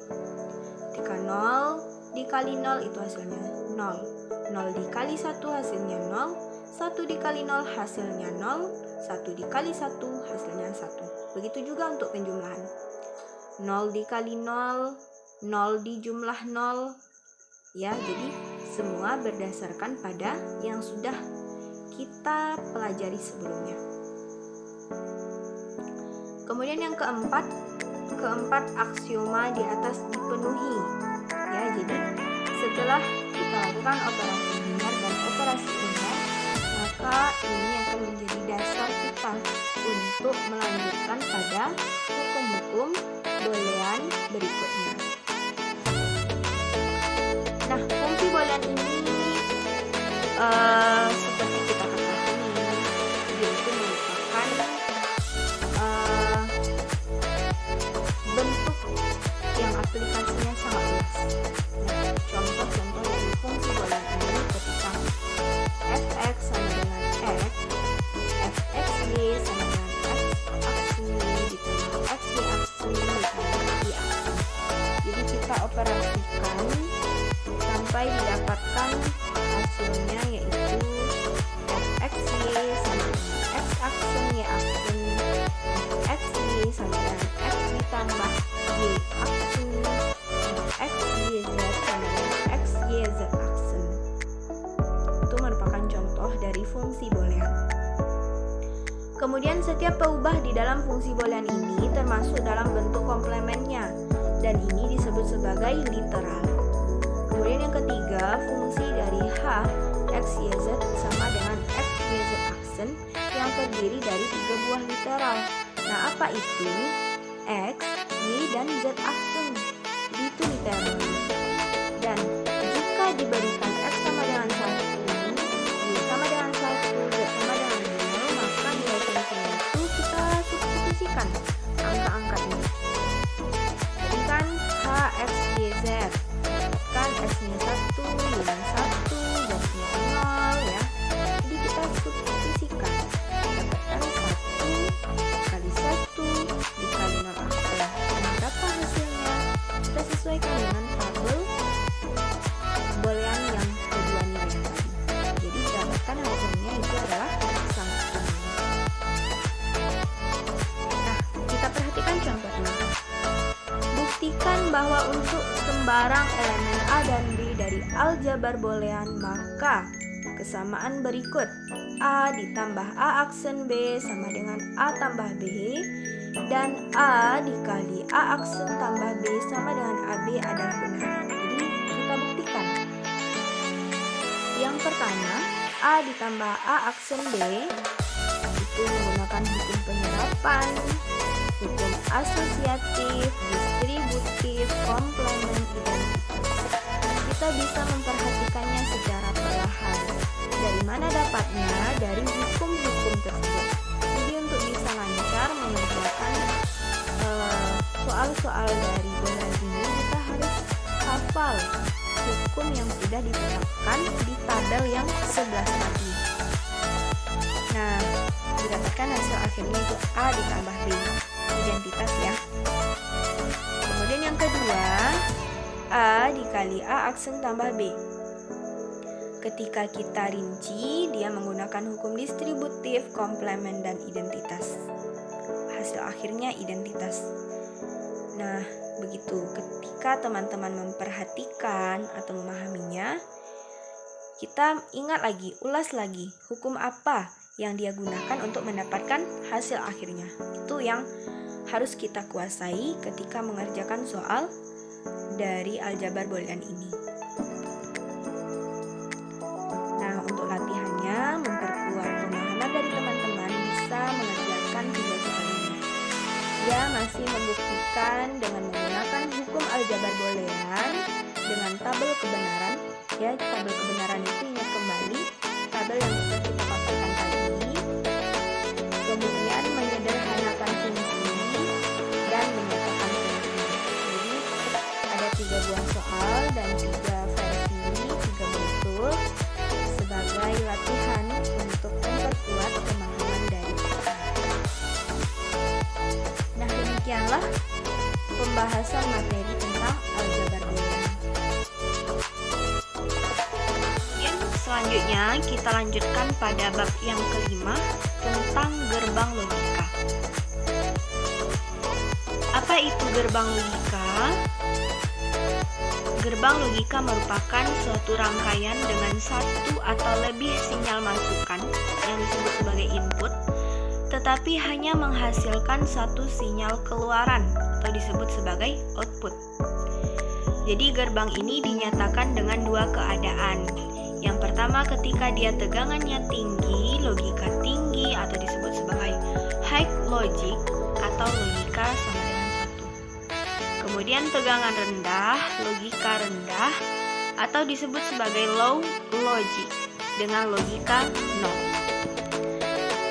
Ketika 0 dikali 0 itu hasilnya 0, 0 dikali 1 hasilnya 0, 1 dikali 0 hasilnya 0, 1 dikali 1 hasilnya 1. Begitu juga untuk penjumlahan, 0 dikali 0, 0 dijumlah 0 ya. Jadi semua berdasarkan pada yang sudah kita pelajari sebelumnya. Kemudian yang keempat aksioma di atas dipenuhi ya. Jadi setelah kita lakukan operasi biner dan operasi uner, maka ini akan menjadi dasar kita untuk melanjutkan pada hukum-hukum boolean berikutnya. Nah, fungsi boolean ini seperti kita ketahui, dia itu merupakan bentuk yang aplikasinya sangat luas. Nah, contoh-contoh dari fungsi boolean ini ketika fx sama dengan x, fxy sama dengan x aksi ditambah xy aksi ditambah y aksi. Jadi kita operasikan aksen Y aksen X Y sama dengan X ditambah Y aksen X Y Z sama dengan X Y Z aksen. Itu merupakan contoh dari fungsi boolean. Kemudian setiap peubah di dalam fungsi boolean ini termasuk dalam bentuk komplemennya, dan ini disebut sebagai literal. Kemudian yang ketiga, fungsi dari H, X, Y, Z sama dengan X, Y, Z aksen yang terdiri dari 3 buah literal. Nah, apa itu? X, Y, dan Z aksen. Itu literal. Dan jika diberikan X sama dengan 1, Y sama dengan 1, Z sama dengan 0, maka di hasil itu kita substitusikan angka-angkanya. Jadi kan H, X, Y, Z kan X-nya 1, Y-nya 1, Z-nya 0 ya. Jadi kita substitusikan, dapatkan 1 kali 1 dikali 0 aksen. Dan berapa hasilnya? Kita sesuaikan dengan tabel boolean yang kedua nilai tadi. Jadi dapatkan hasilnya itu adalah 1. Nah, kita perhatikan contohnya. Buktikan bahwa untuk sembarang elemen A dan B dari aljabar boolean, maka kesamaan berikut A ditambah A aksen B sama dengan A tambah B, dan A dikali A aksen tambah B sama dengan AB adalah benar. Jadi kita buktikan. Yang pertama, A ditambah A aksen B itu menggunakan hukum penyerapan, hukum asosiatif, distributif, komplement, identitas. Kita bisa memperhatikannya secara perlahan. Dari mana dapatnya? Dari hukum-hukum tersebut. Jadi untuk bisa lancar mengerjakan soal-soal dari boolean ini, kita harus hafal hukum yang sudah ditetapkan di tabel yang 11 tadi. Nah, didapatkan hasil akhirnya itu A ditambah B, identitas ya. Kemudian yang kedua, A dikali A aksen tambah B. Ketika kita rinci, dia menggunakan hukum distributif, komplement, dan identitas. Hasil akhirnya identitas. Nah, begitu. Ketika teman-teman memperhatikan atau memahaminya, kita ingat lagi, ulas lagi, hukum apa yang dia gunakan untuk mendapatkan hasil akhirnya. Itu yang harus kita kuasai ketika mengerjakan soal dari aljabar boolean ini. Nah, untuk latihannya, memperkuat pemahaman dari teman-teman bisa mengerjakan 3 soal ini. Dia masih membuktikan dengan menggunakan hukum aljabar boolean dengan tabel kebenaran. Ya, tabel kebenaran itu ingat kembali tabel yang sudah kita paparkan tadi. Kemudian menyederhanakan fungsi dan menyatakan fungsi. Jadi ada 3 buah soal dan 3 versi, 3 bentuk sebagai latihan untuk memperkuat pemahaman dari kita. Nah, demikianlah pembahasan materi tentang aljabar boolean. Selanjutnya kita lanjutkan pada bab yang kelima tentang gerbang logika. Apa itu gerbang logika? Gerbang logika merupakan suatu rangkaian dengan 1 atau lebih sinyal masukan yang disebut sebagai input, tetapi hanya menghasilkan 1 sinyal keluaran atau disebut sebagai output. Jadi gerbang ini dinyatakan dengan 2 keadaan. Yang pertama, ketika dia tegangannya tinggi, logika tinggi atau disebut sebagai high logic atau logika sama dengan 1. Kemudian tegangan rendah, logika rendah atau disebut sebagai low logic dengan logika 0.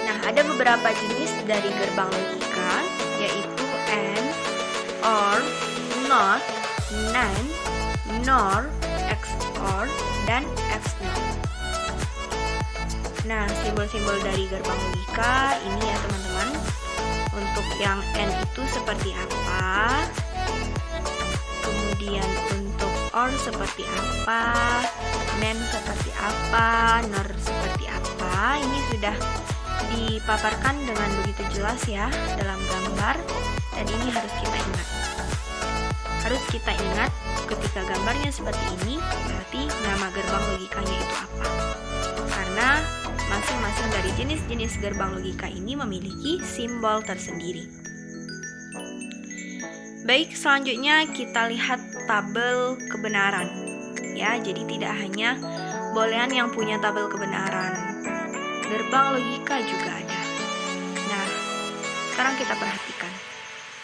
Nah, ada beberapa jenis dari gerbang logika, yaitu AND, OR, NOT, NAND, NOR, XOR, dan XNOR. Nah, simbol-simbol dari gerbang logika ini ya teman-teman. Untuk yang AND itu seperti apa? Kemudian untuk OR seperti apa? NAND seperti apa? NOR seperti apa? Ini sudah dipaparkan dengan begitu jelas ya dalam gambar, dan ini harus kita ingat. Harus kita ingat ketika gambarnya seperti ini, berarti nama gerbang logikanya itu apa. Karena masing-masing dari jenis-jenis gerbang logika ini memiliki simbol tersendiri. Baik, selanjutnya kita lihat tabel kebenaran. Ya, jadi tidak hanya boolean yang punya tabel kebenaran, gerbang logika juga ada. Nah, sekarang kita perhatikan.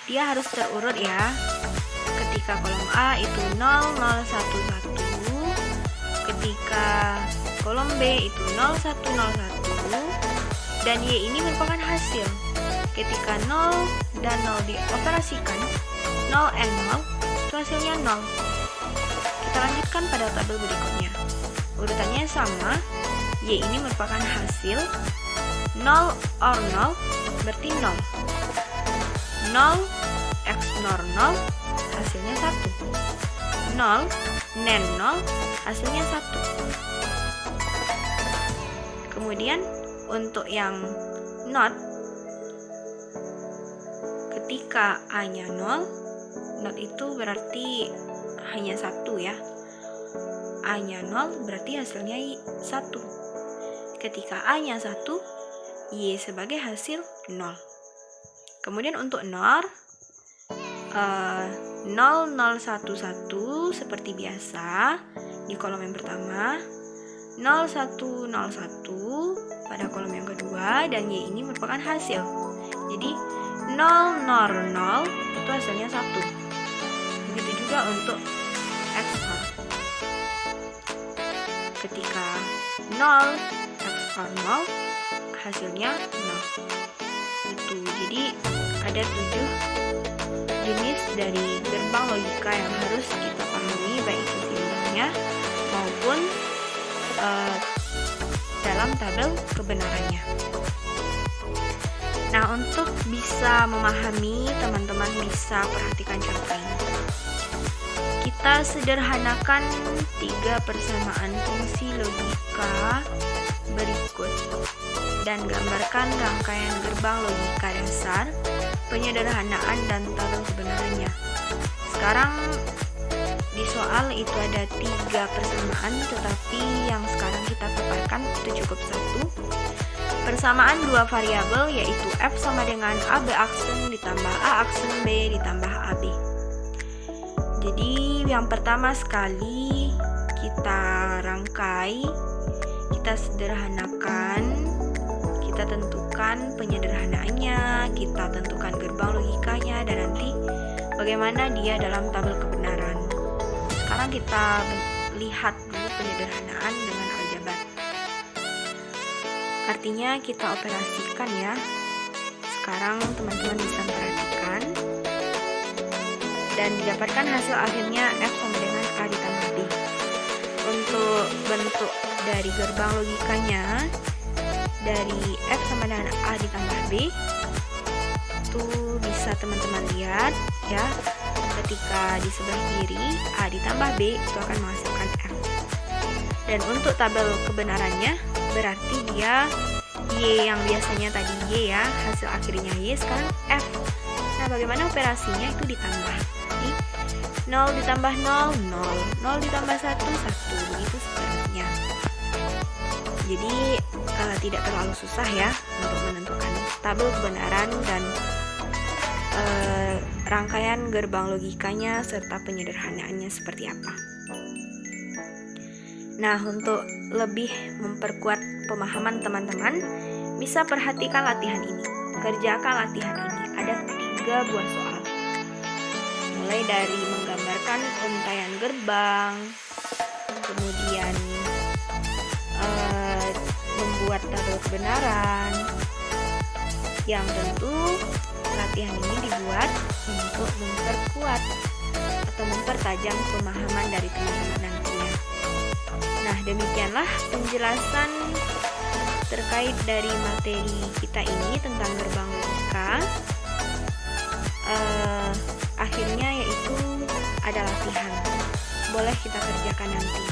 Dia harus terurut ya. Ketika kolom A itu 0, 0, 1, 1. Ketika kolom B itu 0, 1, 0, 1. Dan Y ini merupakan hasil. Ketika 0 dan 0 dioperasikan, 0 and 0, itu hasilnya 0. Kita lanjutkan pada tabel berikutnya. Urutannya sama, Y ini merupakan hasil. 0 or 0 berarti 0. 0 XNOR 0 hasilnya 1. 0 NAND 0 hasilnya 1. Kemudian untuk yang NOT, ketika A-nya 0, NOT itu berarti hanya 1 ya. A-nya 0 berarti hasilnya 1. Ketika A-nya 1, Y sebagai hasil 0. Kemudian untuk NOR 0, 0, 1, 1 seperti biasa di kolom yang pertama, 0, 1, 0, 1 pada kolom yang kedua, dan Y ini merupakan hasil. Jadi 0, NOR 0 itu hasilnya 1. Begitu juga untuk XOR. Ketika 0 XOR 0 hasilnya 0. Itu. Jadi ada 7 jenis dari gerbang logika yang harus kita pahami, baik itu simbolnya maupun dalam tabel kebenarannya. Nah, untuk bisa memahami, teman-teman bisa perhatikan contoh ini. Kita sederhanakan 3 persamaan fungsi logika berikut dan gambarkan rangkaian gerbang logika dasar, penyederhanaan, dan tabel kebenarannya. Sekarang di soal itu ada 3 persamaan, tetapi yang sekarang kita paparkan itu cukup 1. Persamaan 2 variabel, yaitu F sama dengan AB aksen ditambah A aksen B ditambah AB. Jadi yang pertama sekali kita rangkai, kita sederhanakan, kita tentukan penyederhanaannya, kita tentukan gerbang logikanya, dan nanti bagaimana dia dalam tabel kebenaran. Sekarang kita lihat dulu penyederhanaan dengan aljabar. Artinya kita operasikan ya. Sekarang teman-teman bisa perhatikan dan didapatkan hasil akhirnya F sama dengan A ditambah B. Untuk bentuk dari gerbang logikanya, dari F sama dengan A ditambah B, itu bisa teman-teman lihat ya. Ketika di sebelah kiri A ditambah B itu akan menghasilkan F. Dan untuk tabel kebenarannya berarti dia Y yang biasanya tadi Y ya, hasil akhirnya Y, sekarang F. Nah, bagaimana operasinya? Itu ditambah. Jadi 0 ditambah 0, 0, 0 ditambah 1, 1, begitu seterusnya. Jadi tidak terlalu susah ya untuk menentukan tabel kebenaran dan rangkaian gerbang logikanya serta penyederhanaannya seperti apa. Nah, untuk lebih memperkuat pemahaman teman-teman, bisa perhatikan latihan ini. Kerjakan latihan ini. Ada 3 buah soal. Mulai dari menggambarkan untaian gerbang, kemudian membuat tabel kebenaran, yang tentu latihan ini dibuat untuk memperkuat atau mempertajam pemahaman dari teman-teman nantinya. Nah, demikianlah penjelasan terkait dari materi kita ini tentang gerbang logika. Akhirnya yaitu ada latihan. Boleh kita kerjakan nanti.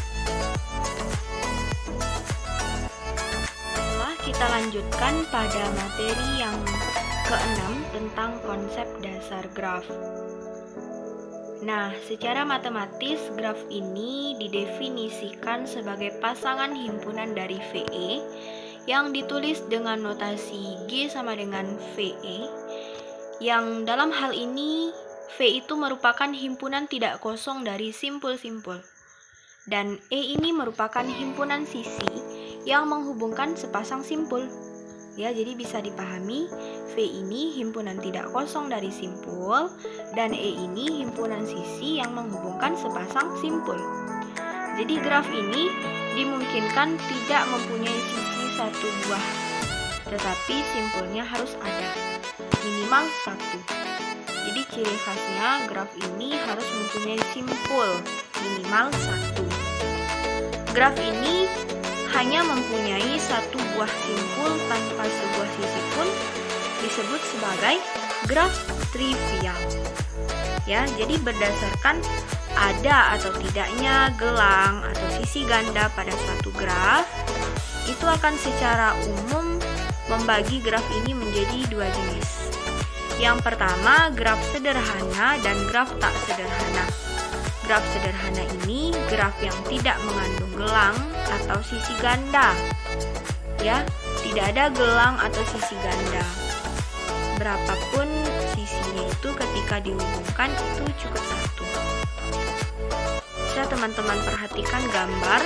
Setelah kita lanjutkan pada materi yang keenam tentang konsep dasar graf. Nah, secara matematis graf ini didefinisikan sebagai pasangan himpunan dari VE yang ditulis dengan notasi G sama dengan VE, yang dalam hal ini V itu merupakan himpunan tidak kosong dari simpul-simpul, dan E ini merupakan himpunan sisi yang menghubungkan sepasang simpul. Ya, jadi bisa dipahami V ini himpunan tidak kosong dari simpul dan E ini himpunan sisi yang menghubungkan sepasang simpul. Jadi graf ini dimungkinkan tidak mempunyai sisi satu buah, tetapi simpulnya harus ada, minimal satu. Jadi ciri khasnya graf ini harus mempunyai simpul minimal satu. Graf ini hanya mempunyai satu buah simpul tanpa sebuah sisi pun disebut sebagai graf trivial. Ya, jadi berdasarkan ada atau tidaknya gelang atau sisi ganda pada suatu graf, itu akan secara umum membagi graf ini menjadi dua jenis. Yang pertama, graf sederhana dan graf tak sederhana. Graf sederhana ini graf yang tidak mengandung gelang atau sisi ganda. Ya, tidak ada gelang atau sisi ganda. Berapapun sisinya itu ketika dihubungkan itu cukup satu. Bisa teman-teman perhatikan gambar.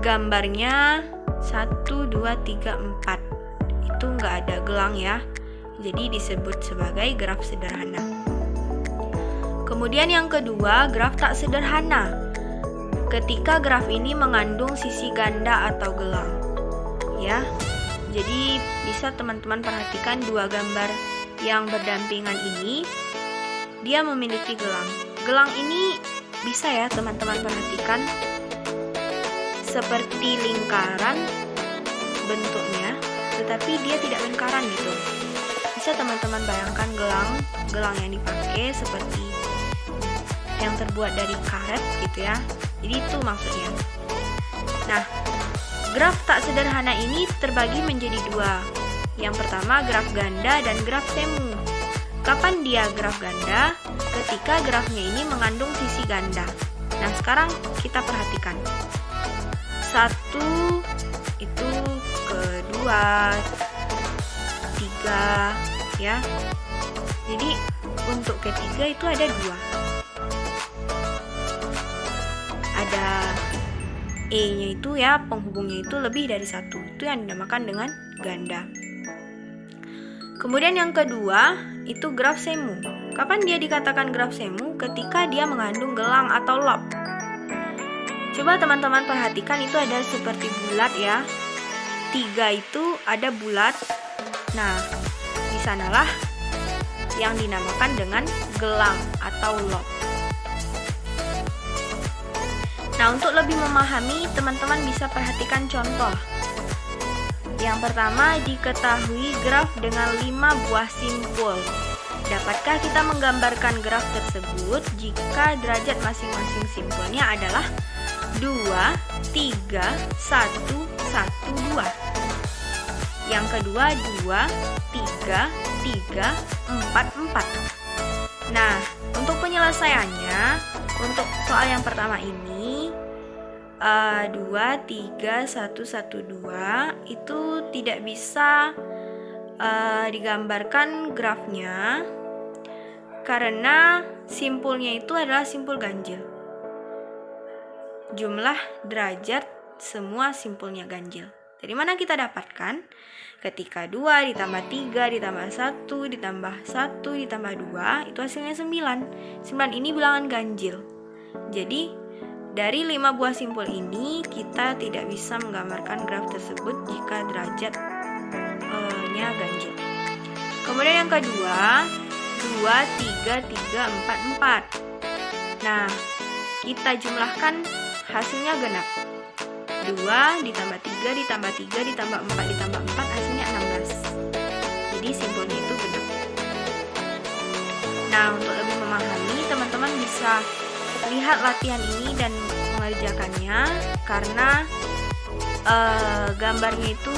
Gambarnya 1, 2, 3, 4. Itu nggak ada gelang ya. Jadi disebut sebagai graf sederhana. Kemudian yang kedua, graf tak sederhana. Ketika graf ini mengandung sisi ganda atau gelang. Ya. Jadi bisa teman-teman perhatikan dua gambar yang berdampingan ini, dia memiliki gelang. Gelang ini bisa ya teman-teman perhatikan seperti lingkaran bentuknya, tetapi dia tidak lingkaran gitu. Bisa teman-teman bayangkan gelang yang dipakai seperti yang terbuat dari karet gitu ya. Jadi itu maksudnya. Nah, graf tak sederhana ini terbagi menjadi dua. Yang pertama graf ganda dan graf semu. Kapan dia graf ganda? Ketika grafnya ini mengandung sisi ganda. Nah, sekarang kita perhatikan. 1, itu kedua, 3, ya. Jadi untuk ketiga itu ada 2. Ada E-nya itu ya, penghubungnya itu lebih dari 1. Itu yang dinamakan dengan ganda. Kemudian yang kedua, itu graf semu. Kapan dia dikatakan graf semu? Ketika dia mengandung gelang atau lob. Coba teman-teman perhatikan, itu ada seperti bulat ya. 3 itu ada bulat. Nah, di sanalah yang dinamakan dengan gelang atau lob. Nah, untuk lebih memahami, teman-teman bisa perhatikan contoh. Yang pertama, diketahui graf dengan 5 buah simpul. Dapatkah kita menggambarkan graf tersebut jika derajat masing-masing simpulnya adalah 2, 3, 1, 1, 2. Yang kedua 2, 3, 3, 4, 4. Nah, untuk penyelesaiannya, untuk soal yang pertama ini 2, 3, 1, 1, 2 itu tidak bisa digambarkan grafnya karena simpulnya itu adalah simpul ganjil. Jumlah derajat semua simpulnya ganjil. Dari mana kita dapatkan? Ketika 2 ditambah 3 ditambah 1 ditambah 1 ditambah 2 itu hasilnya 9. 9 ini bilangan ganjil. Jadi dari 5 buah simpul ini kita tidak bisa menggambarkan graf tersebut jika derajatnya ganjil. Kemudian yang kedua 2, 3, 3, 4, 4. Nah, kita jumlahkan hasilnya genap. 2 ditambah 3 ditambah 3 ditambah 4 ditambah 4 hasilnya 16. Jadi simpulnya itu genap. Nah, untuk lebih memahami, teman-teman bisa lihat latihan ini dan mengerjakannya karena gambarnya itu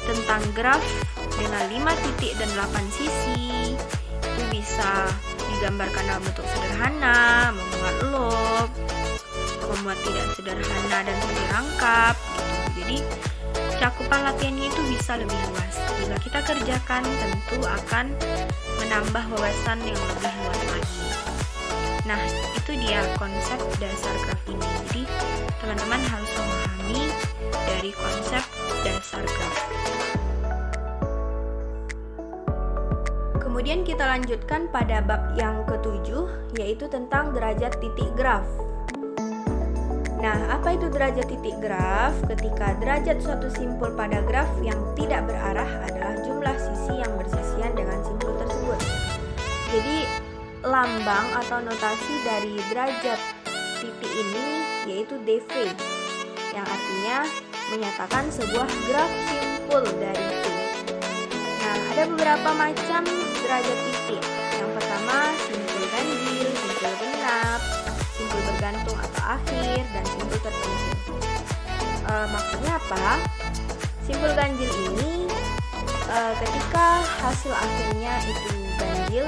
tentang graf dengan 5 titik dan 8 sisi. Itu bisa digambarkan dalam bentuk sederhana, membuat loop, membuat tidak sederhana dan semi rangkap gitu. Jadi cakupan latihannya itu bisa lebih luas. Jika kita kerjakan tentu akan menambah wawasan yang lebih luas lagi. Nah, itu dia konsep dasar graf ini. Jadi teman-teman harus memahami dari konsep dasar graf. Kemudian kita lanjutkan pada bab yang ke-7, yaitu tentang derajat titik graf. Nah, apa itu derajat titik graf? Ketika derajat suatu simpul pada graf yang tidak berarah adalah jumlah sisi yang bersisian dengan simpul tersebut. Jadi, lambang atau notasi dari derajat titik ini yaitu dv, yang artinya menyatakan sebuah graf simpul dari V. Nah, ada beberapa macam derajat titik. Yang pertama, simpul ganjil, simpul genap, simpul bergantung atau akhir, dan simpul terpencil. Maksudnya apa? Simpul ganjil ini ketika hasil akhirnya itu ganjil,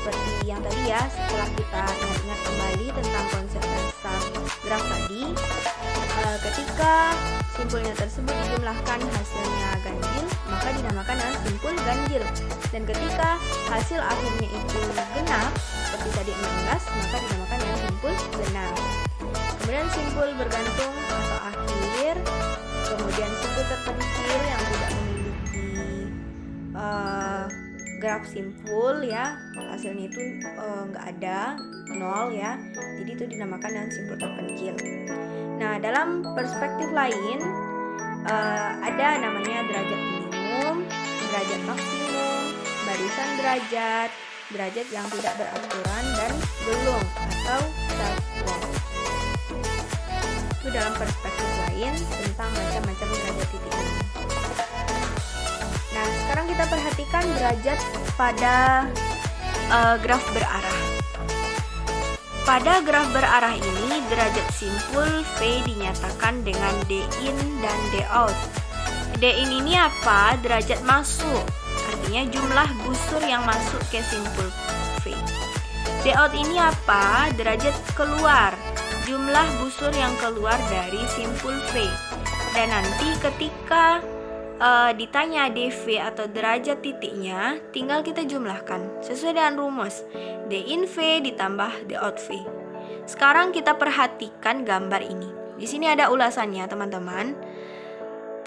seperti yang tadi ya, setelah kita ingat-ingat kembali tentang konsep dasar graf tadi, ketika simpulnya tersebut dijumlahkan hasilnya ganjil, maka dinamakan dengan simpul ganjil. Dan ketika hasil akhirnya itu genap, seperti tadi 16, maka dinamakan dengan simpul genap. Kemudian simpul bergantung atau akhir, kemudian simpul terpencil yang tidak memiliki graf simpul ya, hasilnya itu nggak ada, 0 ya, jadi itu dinamakan dengan simpul terpencil. Nah, dalam perspektif lain ada namanya derajat minimum, derajat maksimum, barisan derajat, derajat yang tidak beraturan, dan gelung atau self-wall. Itu dalam perspektif lain tentang macam-macam derajat titik ini. Nah, sekarang kita perhatikan derajat pada graf berarah. Pada graf berarah ini, derajat simpul V dinyatakan dengan D-in dan D-out. D-in ini apa? Derajat masuk, artinya jumlah busur yang masuk ke simpul V. D-out ini apa? Derajat keluar, jumlah busur yang keluar dari simpul V. Dan nanti ketika ditanya dv atau derajat titiknya, tinggal kita jumlahkan sesuai dengan rumus d-in V ditambah d-out V. Sekarang kita perhatikan gambar ini. Di sini ada ulasannya, teman-teman.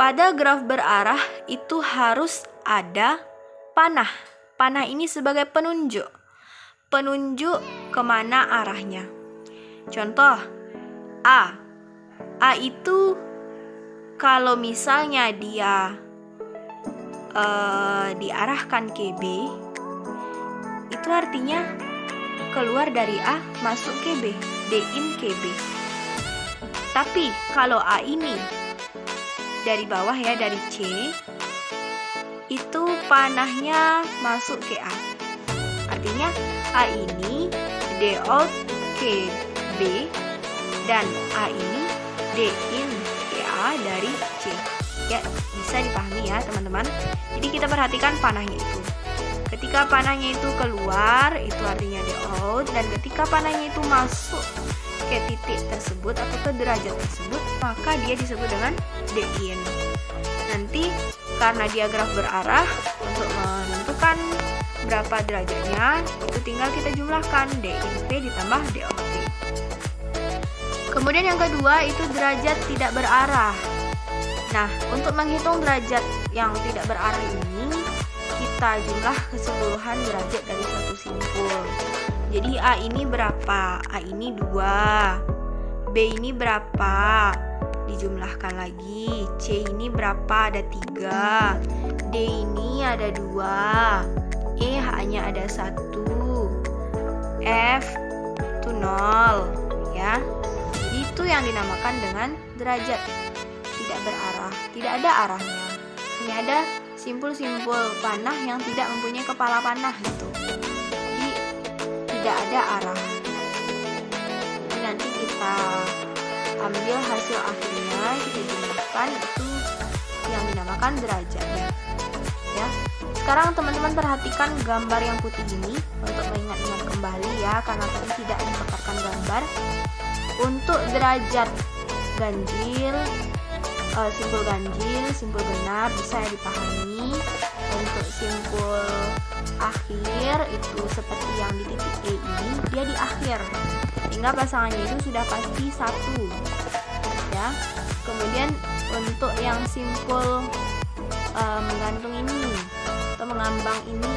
Pada graf berarah itu harus ada panah. Panah ini sebagai penunjuk kemana arahnya. Contoh A itu kalau misalnya dia diarahkan ke B, itu artinya keluar dari A masuk ke B, D-in ke B. Tapi kalau A ini dari bawah ya, dari C, itu panahnya masuk ke A. Artinya A ini D-out ke B, dan A ini D-in ke A dari C. Ya, bisa dipahami ya teman-teman. Jadi kita perhatikan panahnya itu. Ketika panahnya itu keluar, itu artinya D-out. Dan ketika panahnya itu masuk ke titik tersebut atau ke derajat tersebut, maka dia disebut dengan D-in. Nanti karena dia graf berarah, untuk menentukan berapa derajatnya, itu tinggal kita jumlahkan D-in V ditambah D-out V. Kemudian yang kedua itu derajat tidak berarah. Nah, untuk menghitung derajat yang tidak berarah ini, kita jumlah keseluruhan derajat dari suatu simpul. Jadi A ini berapa? A ini 2. B ini berapa? Dijumlahkan lagi. C ini berapa? Ada 3. D ini ada 2. E hanya ada 1. F itu 0 ya. Jadi itu yang dinamakan dengan derajat tidak berarah. Tidak ada arahnya. Ini ada simpul-simpul panah yang tidak mempunyai kepala panah gitu. Jadi tidak ada arah. Jadi nanti kita ambil hasil hasil akhirnya kita jumlahkan, itu yang dinamakan derajatnya. Ya. Sekarang teman-teman perhatikan gambar yang putih ini untuk mengingat-ingat kembali ya, karena tadi tidak dipaparkan gambar. Untuk derajat ganjil, simpul ganjil, simpul genap bisa dipahami. Untuk simpul akhir itu seperti yang di titik E ini, dia di akhir, sehingga pasangannya itu sudah pasti 1 ya. Kemudian untuk yang simpul menggantung ini atau mengambang ini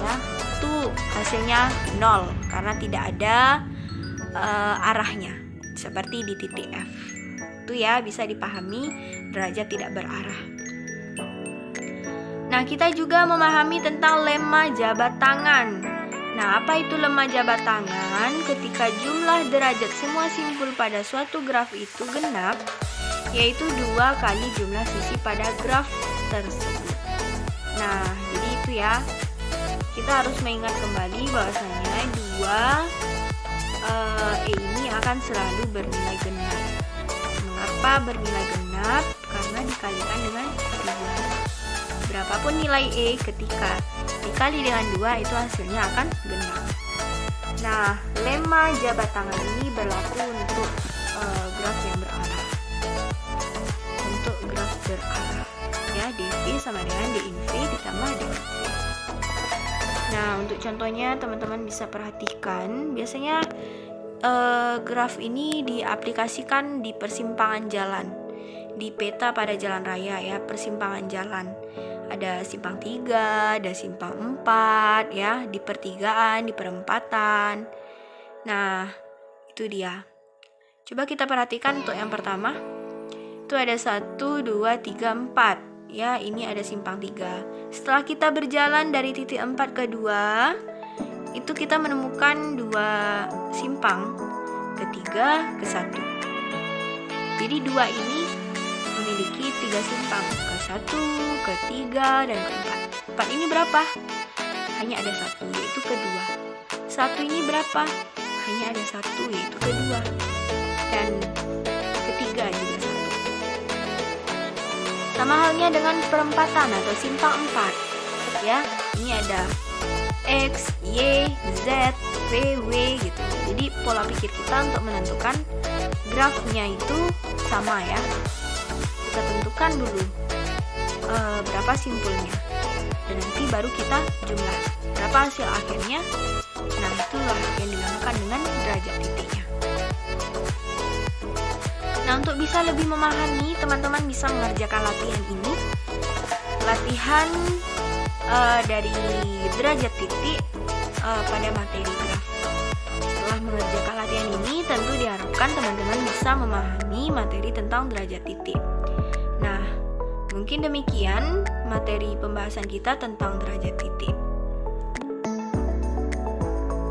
ya, itu hasilnya 0 karena tidak ada arahnya seperti di titik F. Itu ya, bisa dipahami derajat tidak berarah. Nah, kita juga memahami tentang lemma jabat tangan. Nah, apa itu lemma jabat tangan? Ketika jumlah derajat semua simpul pada suatu graf itu genap, yaitu 2 kali jumlah sisi pada graf tersebut. Nah, jadi itu ya, kita harus mengingat kembali bahwasanya 2 E ini akan selalu bernilai genap. Mengapa bernilai genap? Karena dikalikan dengan 2. Berapapun nilai E ketika dikali dengan 2 itu hasilnya akan genap. Nah, lemma jabat tangan ini berlaku untuk graf yang berarah. Untuk graf berarah ya, dV sama dengan d in V ditambah d in V. Nah, untuk contohnya teman-teman bisa perhatikan, biasanya graf ini diaplikasikan di persimpangan jalan, di peta pada jalan raya ya, persimpangan jalan. Ada simpang 3, ada simpang 4 ya, di pertigaan, di perempatan. Nah, itu dia. Coba kita perhatikan untuk yang pertama. Itu ada 1, 2, 3, 4 ya, ini ada simpang 3. Setelah kita berjalan dari titik 4 ke 2, itu kita menemukan 2 simpang, ketiga ke 1. Jadi 2 ini memiliki 3 simpang, ke 1, ke 3, dan ke 4. 4 ini berapa? Hanya ada 1, yaitu ke 2. 1 ini berapa? Hanya ada 1, yaitu ke 2. Dan ketiga juga 1. Sama halnya dengan perempatan atau simpang 4. Ya, ini ada X, Y, Z, V, W gitu. Jadi pola pikir kita untuk menentukan grafnya itu sama ya. Kita tentukan dulu berapa simpulnya, dan nanti baru kita jumlah berapa hasil akhirnya. Nah, itulah yang dinamakan dengan derajat titiknya. Nah, untuk bisa lebih memahami, teman-teman bisa mengerjakan latihan ini, latihan dari derajat titik pada materi graf. Setelah mengerjakan latihan ini, tentu diharapkan teman-teman bisa memahami materi tentang derajat titik. Nah, mungkin demikian materi pembahasan kita tentang derajat titik.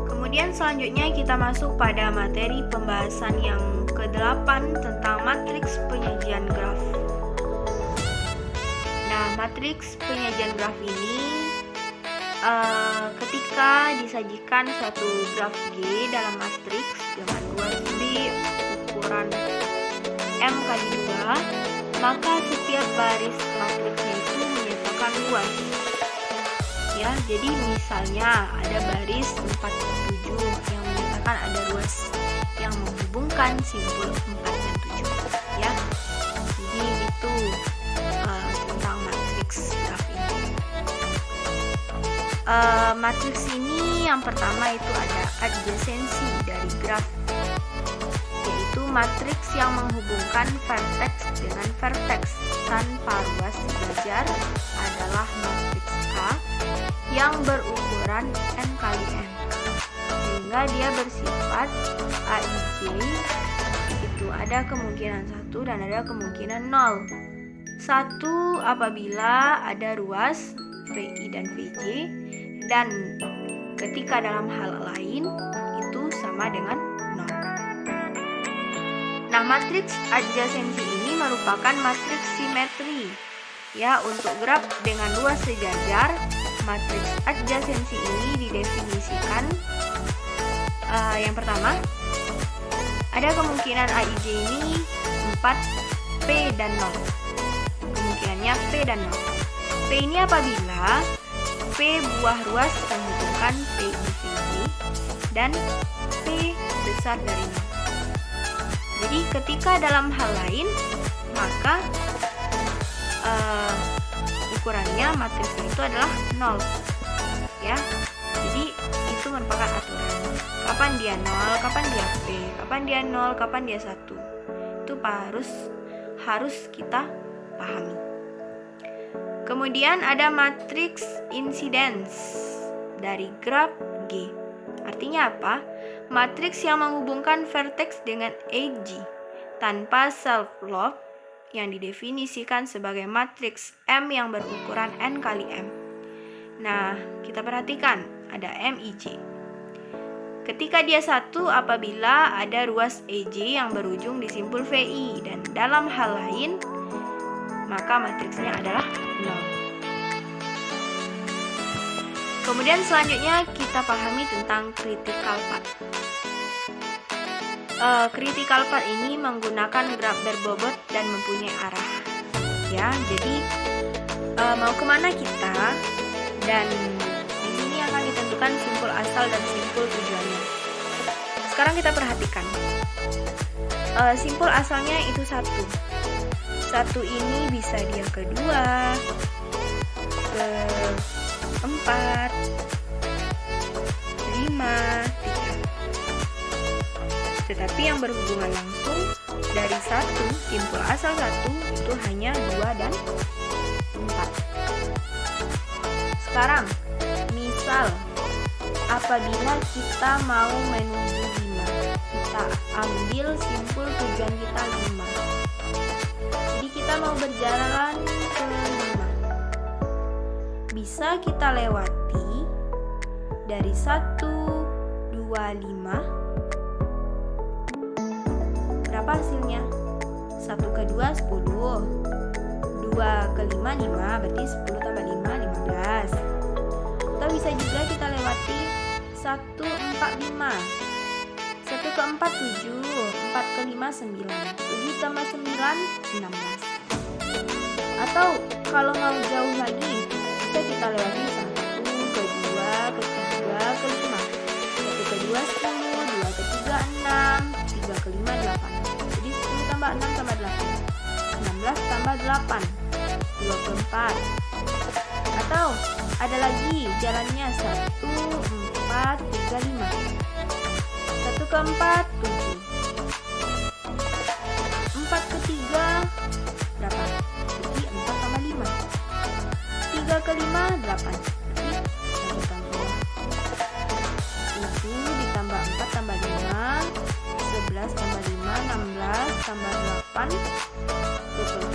Kemudian selanjutnya kita masuk pada materi pembahasan yang ke-8 tentang matriks penyajian graf. Nah, matriks penyajian graf ini ketika disajikan suatu graf G dalam matriks dengan luas B ukuran M kali 2, maka setiap baris matriksnya itu menyatakan luas. Ya, jadi misalnya ada baris 47 yang menyatakan ada luas yang menghubungkan simpul 4 dan 7 ya. Jadi itu tentang matriks graf ini. Matriks ini yang pertama itu ada adjasensi dari graf, yaitu matriks yang menghubungkan vertex dengan vertex tanpa ruas sejajar adalah matriks A yang berukuran n kali n, sehingga dia bersifat AIJ. Itu ada kemungkinan 1 dan ada kemungkinan 0. 1 apabila ada ruas VI dan VJ, dan ketika dalam hal lain itu sama dengan 0. Nah, matriks adjasensi ini merupakan matriks simetri. Ya, untuk graf dengan luas sejajar, matriks adjasensi ini didefinisikan yang pertama, ada kemungkinan AIJ ini 4 4, P dan 0. Kemungkinannya P dan 0. P ini apabila P buah ruas menghubungkan P IVJ dan P besar dari 0. Jadi ketika dalam hal lain, maka ukurannya matriksnya itu adalah 0 ya. Jadi itu merupakan aturan. Kapan dia 0, kapan dia P, kapan dia 0, kapan dia 1. Itu harus kita pahami. Kemudian ada matriks insidence dari graf G. Artinya apa? Matriks yang menghubungkan vertex dengan edge tanpa self loop yang didefinisikan sebagai matriks M yang berukuran N kali M. Nah, kita perhatikan ada MIJ. Ketika dia 1 apabila ada ruas EJ yang berujung di simpul VI, dan dalam hal lain maka matriksnya adalah 0. Kemudian selanjutnya kita pahami tentang critical path. Critical path ini menggunakan graf berbobot dan mempunyai arah. Ya, jadi mau kemana kita, dan di sini akan ditentukan simpul asal dan simpul tujuannya. Sekarang kita perhatikan. Simpul asalnya itu 1. 1 ini bisa dia kedua, ke-4, 5, 3. Tetapi yang berhubungan langsung dari 1, simpul asal 1 itu hanya 2 dan 4. Sekarang, misal apabila kita mau menuju 5, kita ambil simpul tujuan kita 5. Jadi kita mau berjalan ke 5. Bisa kita lewati dari 1, 2, 5. Berapa hasilnya? 1 ke 2, 10. 2 ke 5, 5. Berarti 10 tambah 5, 15. Atau bisa juga kita lewati 1, 4, 5. 1 ke 4, 7. 4 ke 5, 9. 7 tambah 9, 16. Atau kalau mau jauh lagi, bisa kita lewati 1 ke 2, ke 3, ke 5. 1 ke 2, 10. 2 ke 3, 6. 3 ke 5, 8. Jadi 10 tambah 6 tambah 8. 16 tambah 8. 24. Atau ada lagi jalannya 1, 4, 3, 5. 1 ke 4, 7. 4 ke 3 berapa? Jadi 4 tambah 5. 3 ke 5, 8. Jadi 1 tambah 7 ditambah 4 tambah 5. 11 tambah 5, 16 tambah 8, 20.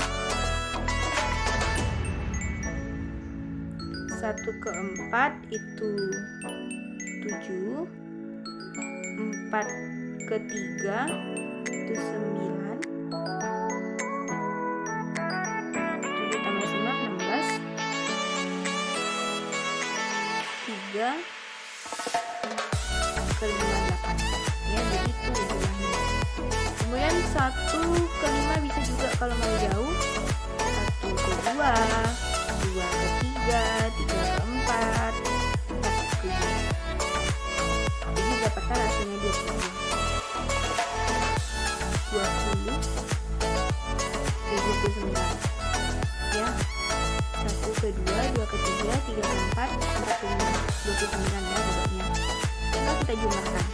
1 ke 4 itu 7. 4 ke 3 itu 9. 7 tambah 9, 16. 3 ke 5, 8. Ya, jadi itu jumlahnya. Kemudian 1 ke 5 bisa juga kalau mau jauh. 1 ke 2, 2 ke 3, 3 ke 4, 4 ke 5. Jadi dapatkan hasilnya 20. 20 ke 29. Ya. 1 ke 2, 2 ke 3, 3 ke 4, 4 ke 5. 29 ya pokoknya. Tinggal kita jumlahkan.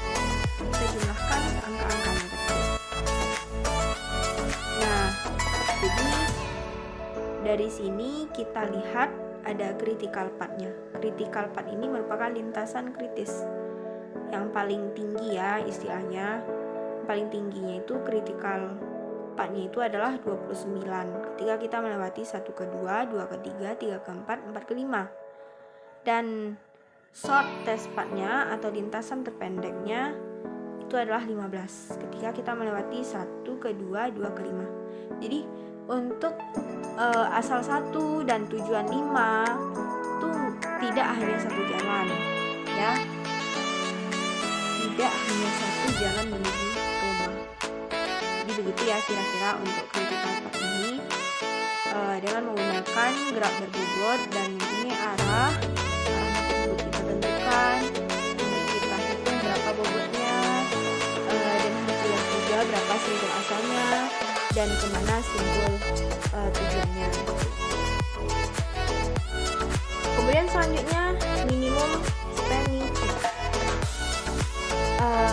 Kita jumlahkan angka-angkanya tersebut. Nah, jadi dari sini kita lihat ada critical path-nya. Critical path ini merupakan lintasan kritis yang paling tinggi ya istilahnya. Paling tingginya itu critical path-nya itu adalah 29. Ketika kita melewati 1 ke 2, 2 ke 3, 3 ke 4, 4 ke 5. Dan shortest path-nya atau lintasan terpendeknya itu adalah 15 ketika kita melewati 1 ke 2, 2 ke 5. Jadi untuk asal 1 dan tujuan 5 itu tidak hanya satu jalan ya. Tidak hanya satu jalan menuju rumah. Jadi begitu ya kira-kira untuk kehidupan part ini, dengan menggunakan graf berbobot dan ini arah tersebut kita tentukan, nanti kita hitung berapa bobotnya, dan hasilnya juga berapa simpul asalnya dan kemana simpul tujuannya. Kemudian selanjutnya minimum spanning tree.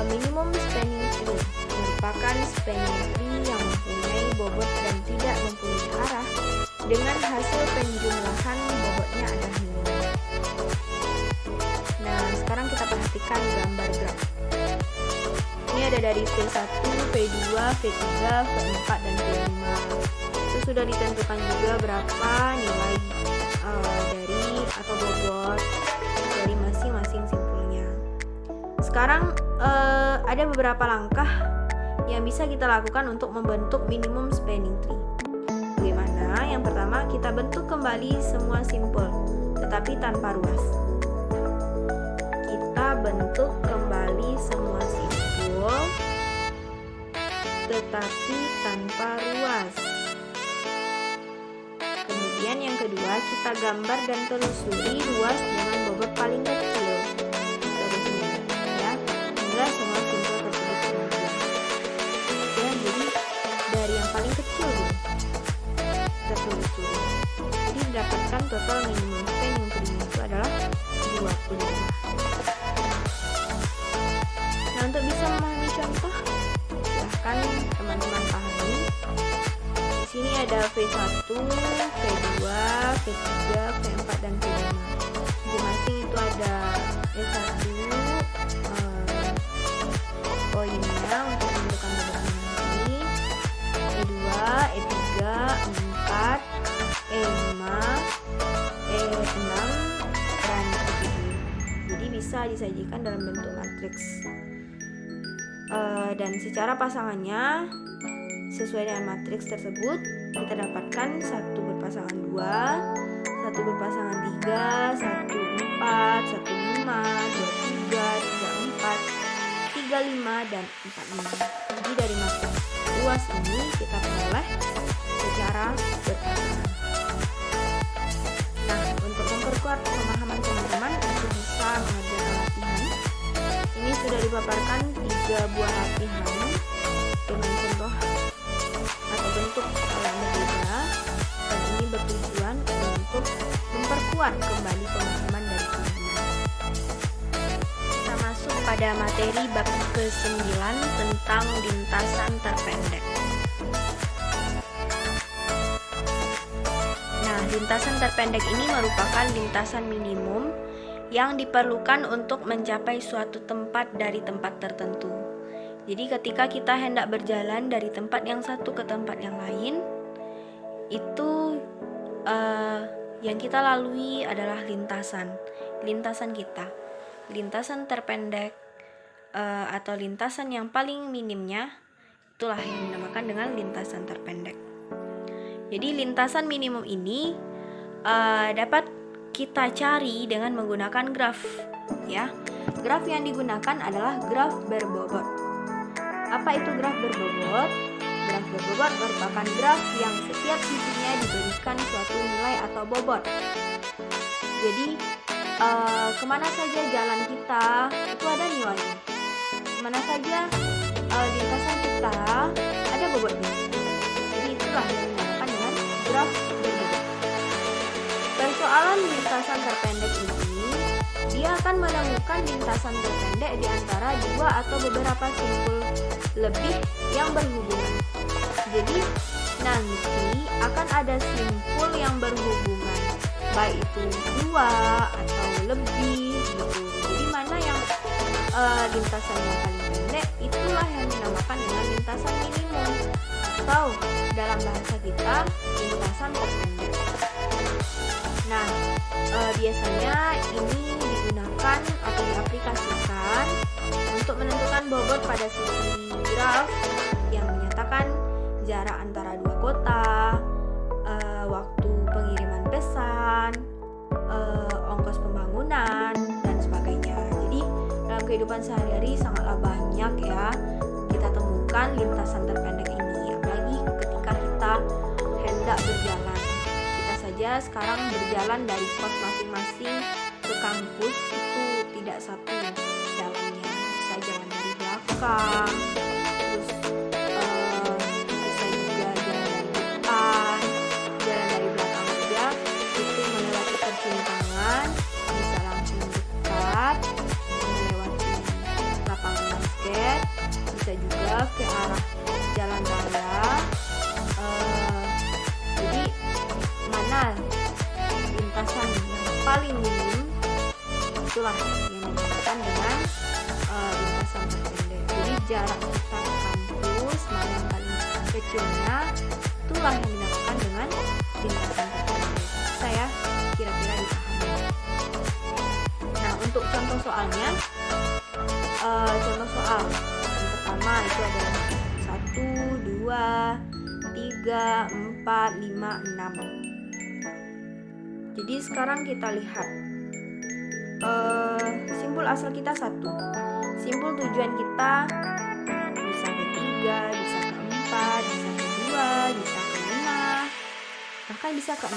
Minimum spanning tree merupakan spanning tree yang mempunyai bobot dan tidak mempunyai arah dengan hasil penjumlahan bobotnya adalah minimum. Nah, sekarang kita perhatikan gambar graf. Ini ada dari V1, V2, V3, V4, dan V5. Itu sudah ditentukan juga berapa nilai dari atau bobot dari masing-masing simpulnya. Sekarang ada beberapa langkah yang bisa kita lakukan untuk membentuk minimum spanning tree. Bagaimana? Yang pertama, kita bentuk kembali semua simpul tetapi tanpa ruas. Kita bentuk kembali semua simpul tetapi tanpa ruas. Kemudian yang kedua, kita gambar dan telusuri ruas dengan bobot paling kecil. Seterusnya ya, hingga semua simpul tersebut kemudian. Ya, jadi dari yang paling kecil dulu kita telusuri. Jadi didapatkan total minimum spanning tree itu adalah 25. Nah, untuk bisa memahami contoh, silahkan teman-teman pahami. Di sini ada V1, V2, V3, V4, dan V5. Masing-masing itu ada E1 poinnya untuk menentukan bobotnya nanti, E2, E3, E4, E5, E6, dan E7. Jadi bisa disajikan dalam bentuk matriks. Dan secara pasangannya sesuai dengan matriks tersebut kita dapatkan 1 berpasangan 2, 1 berpasangan 3, 1 4, 1 5, 2 3, 3 4, 3 5, dan 4 5. Jadi dari matriks ruas ini kita peroleh secara berpasangan. Nah, untuk memperkuat pemahaman teman-teman untuk bisa mengerjakan latihan, ini sudah dipaparkan 3 buah latihan dengan contoh atau bentuk yang berbeda, dan ini bertujuan untuk memperkuat kembali pemahaman dari teman-teman. Kita masuk pada materi bab ke-9 tentang lintasan terpendek. Nah, lintasan terpendek ini merupakan lintasan minimum yang diperlukan untuk mencapai suatu tempat dari tempat tertentu. Jadi ketika kita hendak berjalan dari tempat yang satu ke tempat yang lain, itu yang kita lalui adalah lintasan kita, lintasan terpendek atau lintasan yang paling minimnya, itulah yang dinamakan dengan lintasan terpendek. Jadi lintasan minimum ini dapat kita cari dengan menggunakan graf, ya. Graf yang digunakan adalah graf berbobot. Apa itu graf berbobot? Graf berbobot merupakan graf yang setiap sisinya diberikan suatu nilai atau bobot. Jadi kemana saja jalan kita itu ada nilainya. Kemana saja lintasan kita ada bobotnya. Jadi itulah yang dinamakan dengan graf berbobot. Persoalan lintasan terpendek ini, dia akan menemukan lintasan terpendek di antara 2 atau beberapa simpul lebih yang berhubungan. Jadi nanti akan ada simpul yang berhubungan, baik itu 2 atau lebih gitu. Jadi mana yang lintasan yang paling pendek, itulah yang dinamakan dengan lintasan minimum, atau dalam bahasa kita lintasan terpendek. Nah, biasanya ini digunakan atau diaplikasikan untuk menentukan bobot pada sisi graf yang menyatakan jarak antara 2 kota, waktu pengiriman pesan, ongkos pembangunan, dan sebagainya. Jadi dalam kehidupan sehari-hari sangatlah banyak ya kita temukan lintasan terpendek ini. hendak berjalan. Kita saja sekarang berjalan dari kos masing-masing ke kampus itu tidak satu jalannya, bisa jalan dari belakang, terus bisa juga jalan dari depan, jalan dari belakang aja itu melewati persimpangan, bisa langsung dekat, melewati lapangan basket, bisa juga ke arah jalan raya. Jadi mana lintasan yang paling minim, itulah yang dinamakan dengan lintasan terpendek. Jadi jarak kita ke kampus mana yang paling kecilnya, itulah yang dinamakan dengan lintasan terpendek. Saya kira-kira dipahami. Nah, untuk contoh soalnya, contoh soal yang pertama itu adalah 1, 2, 3, 4, 5, 6. Jadi sekarang kita lihat simbol asal kita 1, simbol tujuan kita bisa ke 3, bisa ke 4, bisa ke 2, bisa ke 5, bahkan bisa ke 6.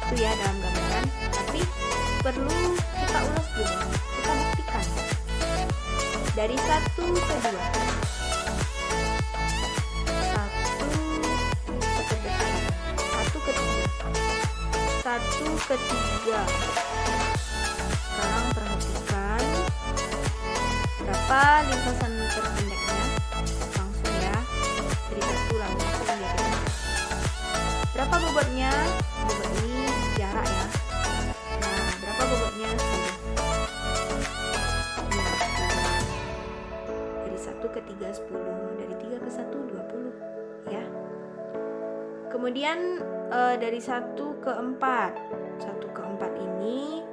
Itu ya dalam gambaran, tapi perlu kita ulas dulu, kita buktikan dari 1 ke 2. 1 ke 3. Sekarang perhatikan berapa lintasan terpendeknya. Langsung ya, dari 1 langsung ya. Berapa bobotnya? Bobot ini jarak ya. Nah, berapa bobotnya? 10. Dari 1 ke 3 10, dari 3 ke 1 20 ya. Kemudian dari 1 ke 4. 1 ke 4 ini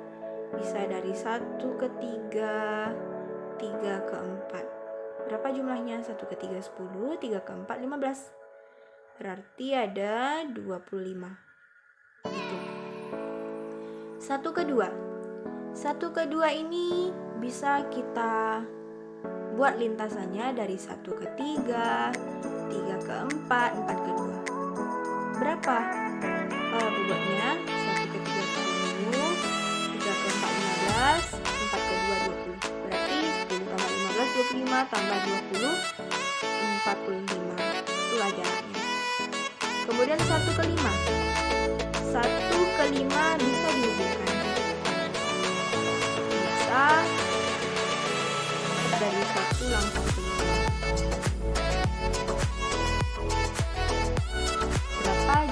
bisa dari 1 ke 3, 3 ke 4. Berapa jumlahnya? 1 ke 3 10, 3 ke 4 15. Berarti ada 25. Itu. 1 ke 2. 1 ke 2 ini bisa kita buat lintasannya dari 1 ke 3, 3 ke 4, 4 ke 2. Berapa bobotnya? 1 ke 3 10, 3 ke 4 15, 4 ke 2 20. Berarti 10 tambah 15 25 tambah 20 45. Itulah jaraknya. Kemudian 1 ke 5. 1 ke 5 bisa dihubungkan. Bisa dari 1 langsung ke 5.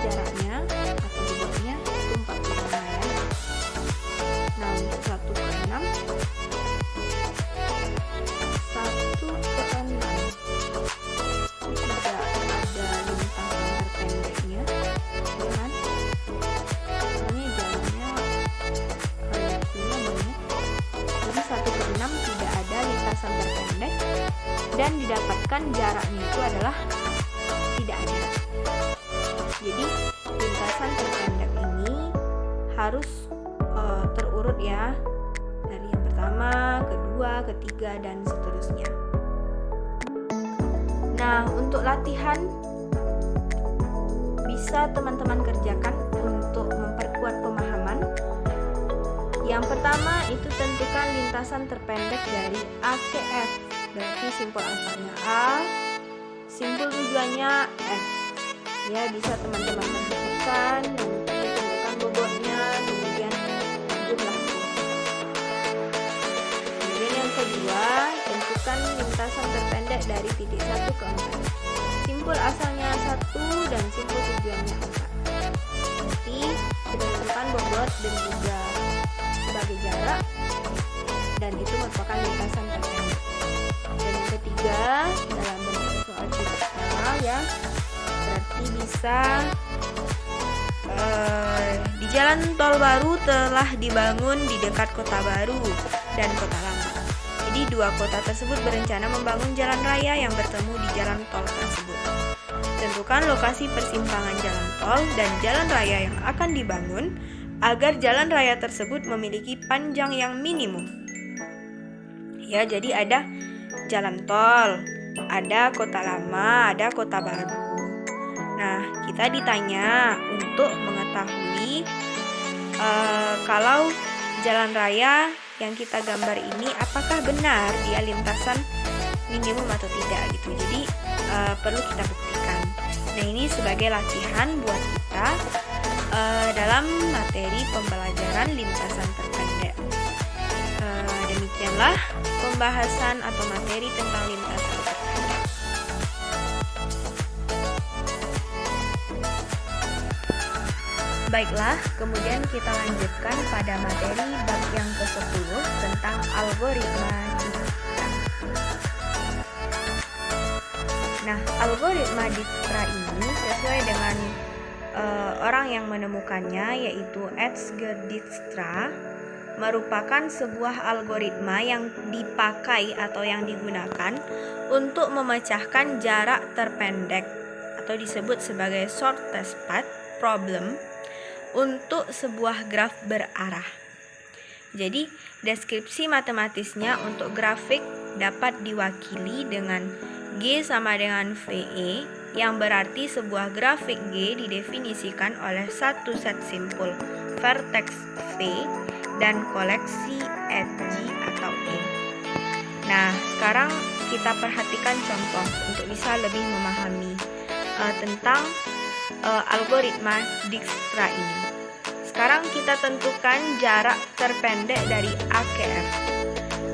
Jaraknya atau bobotnya itu 45 ya. Nah, untuk 1 ke 6, 1 ke 6 tidak ada lintasan terpendeknya, ya kan? Ini jalannya kayak banyak. Jadi 1 ke 6 tidak ada lintasan terpendek dan didapatkan jaraknya itu adalah tidak ada. Jadi lintasan terpendek ini harus terurut ya, dari yang pertama, kedua, ketiga, dan seterusnya. Nah, untuk latihan bisa teman-teman kerjakan untuk memperkuat pemahaman. Yang pertama itu tentukan lintasan terpendek dari A ke F. Berarti simbol asalnya A, simbol tujuannya F. Ya, bisa teman-teman perhatikan, nanti tentukan bobotnya, kemudian jumlahnya. Kemudian yang kedua, tentukan lintasan terpendek dari titik 1 ke 4. Simbol asalnya 1 dan simbol tujuannya 4. Nanti kita tentukan bobot dan juga sebagai jarak, dan itu merupakan lintasan terpendek. Dan yang ketiga, dalam bentuk soal cerita ya, berarti bisa di jalan tol baru telah dibangun di dekat kota baru dan kota lama. Jadi dua kota tersebut berencana membangun jalan raya yang bertemu di jalan tol tersebut. Tentukan lokasi persimpangan jalan tol dan jalan raya yang akan dibangun agar jalan raya tersebut memiliki panjang yang minimum. Ya, jadi ada jalan tol, ada kota lama, ada kota baru. Nah, kita ditanya untuk mengetahui kalau jalan raya yang kita gambar ini apakah benar dia lintasan minimum atau tidak gitu. Jadi perlu kita buktikan. Nah, ini sebagai latihan buat kita dalam materi pembelajaran lintasan terpendek. Demikianlah pembahasan atau materi tentang lintasan terpendek. Baiklah, kemudian kita lanjutkan pada materi bab yang ke-10 tentang algoritma Dijkstra. Nah, algoritma Dijkstra ini sesuai dengan orang yang menemukannya, yaitu Edgar Dijkstra, merupakan sebuah algoritma yang dipakai atau yang digunakan untuk memecahkan jarak terpendek atau disebut sebagai shortest path problem untuk sebuah graf berarah. Jadi, deskripsi matematisnya untuk grafik dapat diwakili dengan G sama dengan VE, yang berarti sebuah grafik G didefinisikan oleh satu set simpul vertex V dan koleksi edge atau E. Nah, sekarang kita perhatikan contoh untuk bisa lebih memahami tentang algoritma Dijkstra ini. Sekarang kita tentukan jarak terpendek dari A ke F.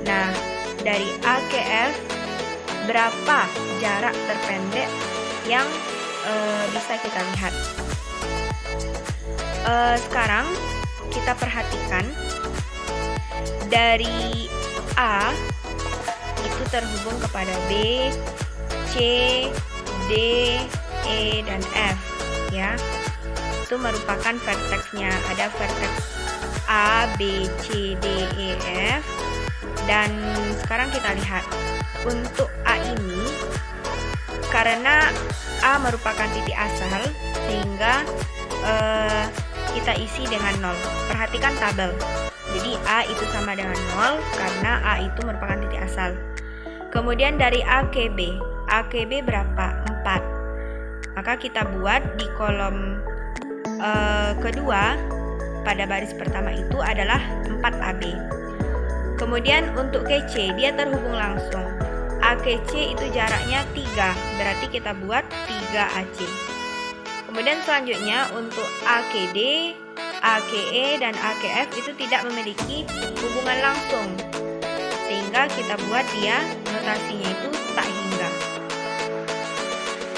Nah, dari A ke F, berapa jarak terpendek yang bisa kita lihat? Sekarang kita perhatikan dari A itu terhubung kepada B, C, D, E, dan F, ya. Itu merupakan vertexnya. Ada vertex A, B, C, D, E, F. Dan sekarang kita lihat untuk A ini, karena A merupakan titik asal, sehingga kita isi dengan 0. Perhatikan tabel. Jadi A itu sama dengan 0 karena A itu merupakan titik asal. Kemudian dari A ke B. A ke B berapa? 4. Maka kita buat di kolom kedua pada baris pertama itu adalah 4AB. Kemudian untuk ke C dia terhubung langsung. A ke C itu jaraknya 3, berarti kita buat 3AC. Kemudian selanjutnya untuk A ke D, A ke E, dan A ke F itu tidak memiliki hubungan langsung, sehingga kita buat dia notasinya itu tak hingga.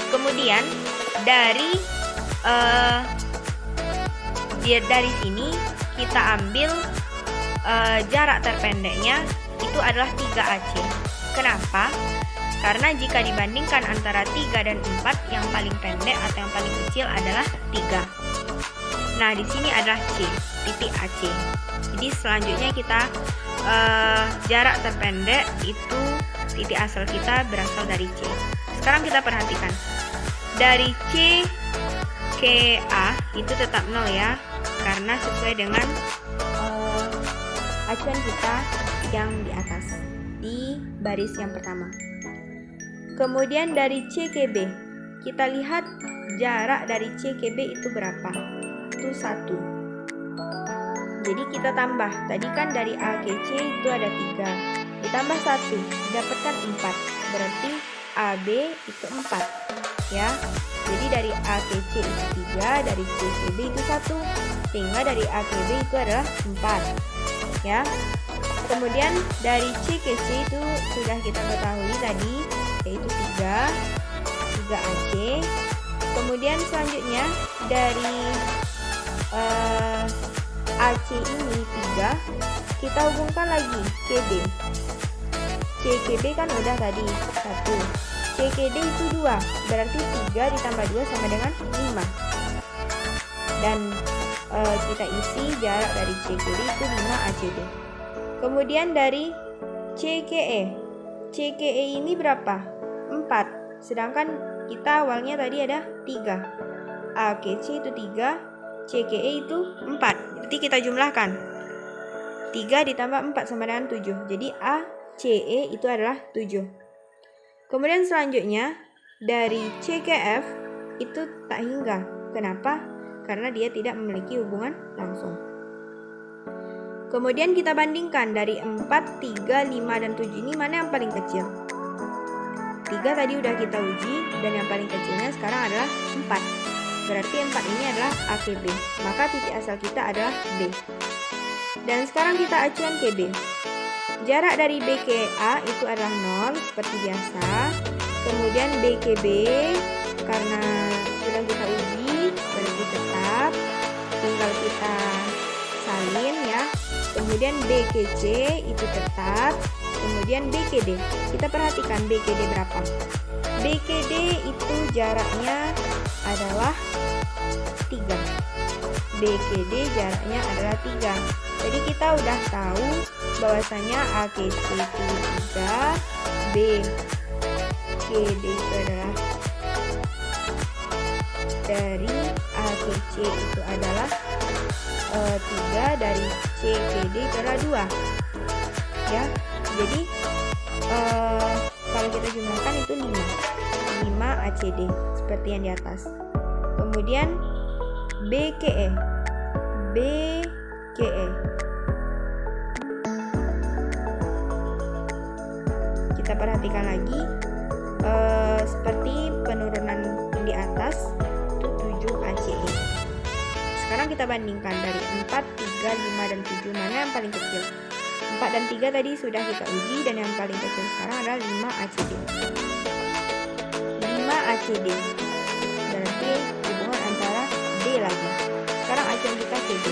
Kemudian dari sini kita ambil jarak terpendeknya itu adalah 3AC. Kenapa? Karena jika dibandingkan antara 3 dan 4, yang paling pendek atau yang paling kecil adalah 3. Nah, di sini adalah C, titik AC. Jadi selanjutnya kita jarak terpendek itu titik asal kita berasal dari C. Sekarang kita perhatikan. Dari C ke A itu tetap 0 ya, karena sesuai dengan acuan kita yang di atas di baris yang pertama. Kemudian dari C ke B, kita lihat jarak dari C ke B itu berapa? Itu 1. Jadi kita tambah, tadi kan dari A ke C itu ada 3, ditambah 1 dapatkan 4, berarti AB itu 4 ya. Jadi dari A ke C itu 3, dari C ke B itu 1, sehingga dari A ke B itu adalah 4 ya. Kemudian dari C ke C itu sudah kita ketahui tadi, yaitu 3AC. Kemudian selanjutnya dari AC ini 3, kita hubungkan lagi ke B. C ke B kan udah tadi 1, C ke D itu 2, berarti 3 ditambah 2 sama dengan 5. Dan kita isi jarak dari C ke D itu 5ACD. Kemudian dari C ke E. C ke E ini berapa? 4. Sedangkan kita awalnya tadi ada 3. A ke C itu 3, C ke E itu 4. Jadi kita jumlahkan. 3 ditambah 4 sama dengan 7. Jadi A, C, E itu adalah 7. Kemudian selanjutnya dari C ke F, itu tak hingga. Kenapa? Karena dia tidak memiliki hubungan langsung. Kemudian kita bandingkan dari 4, 3, 5, dan 7 ini mana yang paling kecil? 3 tadi udah kita uji, dan yang paling kecilnya sekarang adalah 4. Berarti 4 ini adalah A ke B. Maka titik asal kita adalah B. Dan sekarang kita acuan ke B. Jarak dari B ke A itu adalah 0 seperti biasa. Kemudian B ke B karena sudah kita uji berarti tetap, tinggal kita salin ya. Kemudian B ke C itu tetap. Kemudian B ke D. Kita perhatikan B ke D berapa. B ke D itu jaraknya adalah 3. B ke D jaraknya adalah 3. Jadi kita udah tahu bahwasanya A ke C itu 3, B ke D itu adalah dari A ke C itu adalah 3, dari C ke D itu adalah 2. Ya. Jadi kalau kita jumlahkan itu 5 ACD seperti yang di atas. Kemudian B ke E. B ke E. Kita perhatikan lagi seperti penurunan di atas itu 7 ACE. Sekarang kita bandingkan dari 4, 3, 5, dan 7 mana yang paling kecil. 4 dan 3 tadi sudah kita uji, dan yang paling kecil sekarang adalah 5 ACD. 5 ACD berarti hubungan antara D lagi. Sekarang acuan kita ke D.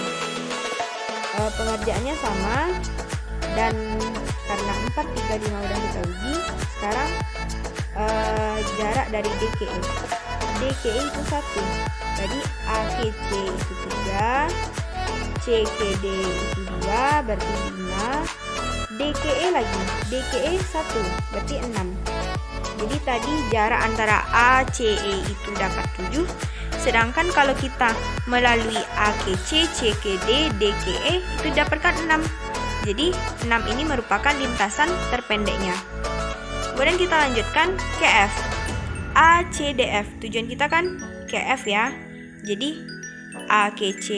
Pengerjaannya sama, dan karena 4, 3, 5 udah kita uji, sekarang jarak dari D ke E. D ke E itu 1. Jadi A ke C itu 3, C ke D itu 2, berarti 5. D ke E lagi, D ke E 1, berarti 6. Jadi tadi jarak antara A, C, E itu dapat 7. Sedangkan kalau kita melalui A ke C, C ke D, D ke E itu dapatkan 6. Jadi 6 ini merupakan lintasan terpendeknya. Kemudian kita lanjutkan ke F. A, C, D, F. Tujuan kita kan ke F ya. Jadi A ke C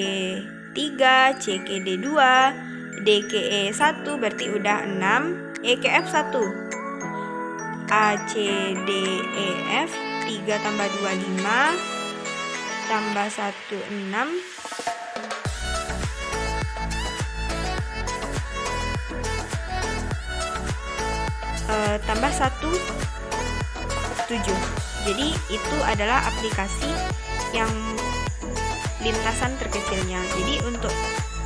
3, C ke D 2, D ke E 1, berarti udah 6. E ke F 1. A, C, D, E, F. 3 tambah 2, 5. Tambah 1, 6. Tambah 1, 7. Jadi itu adalah aplikasi yang lintasan terkecilnya. Jadi untuk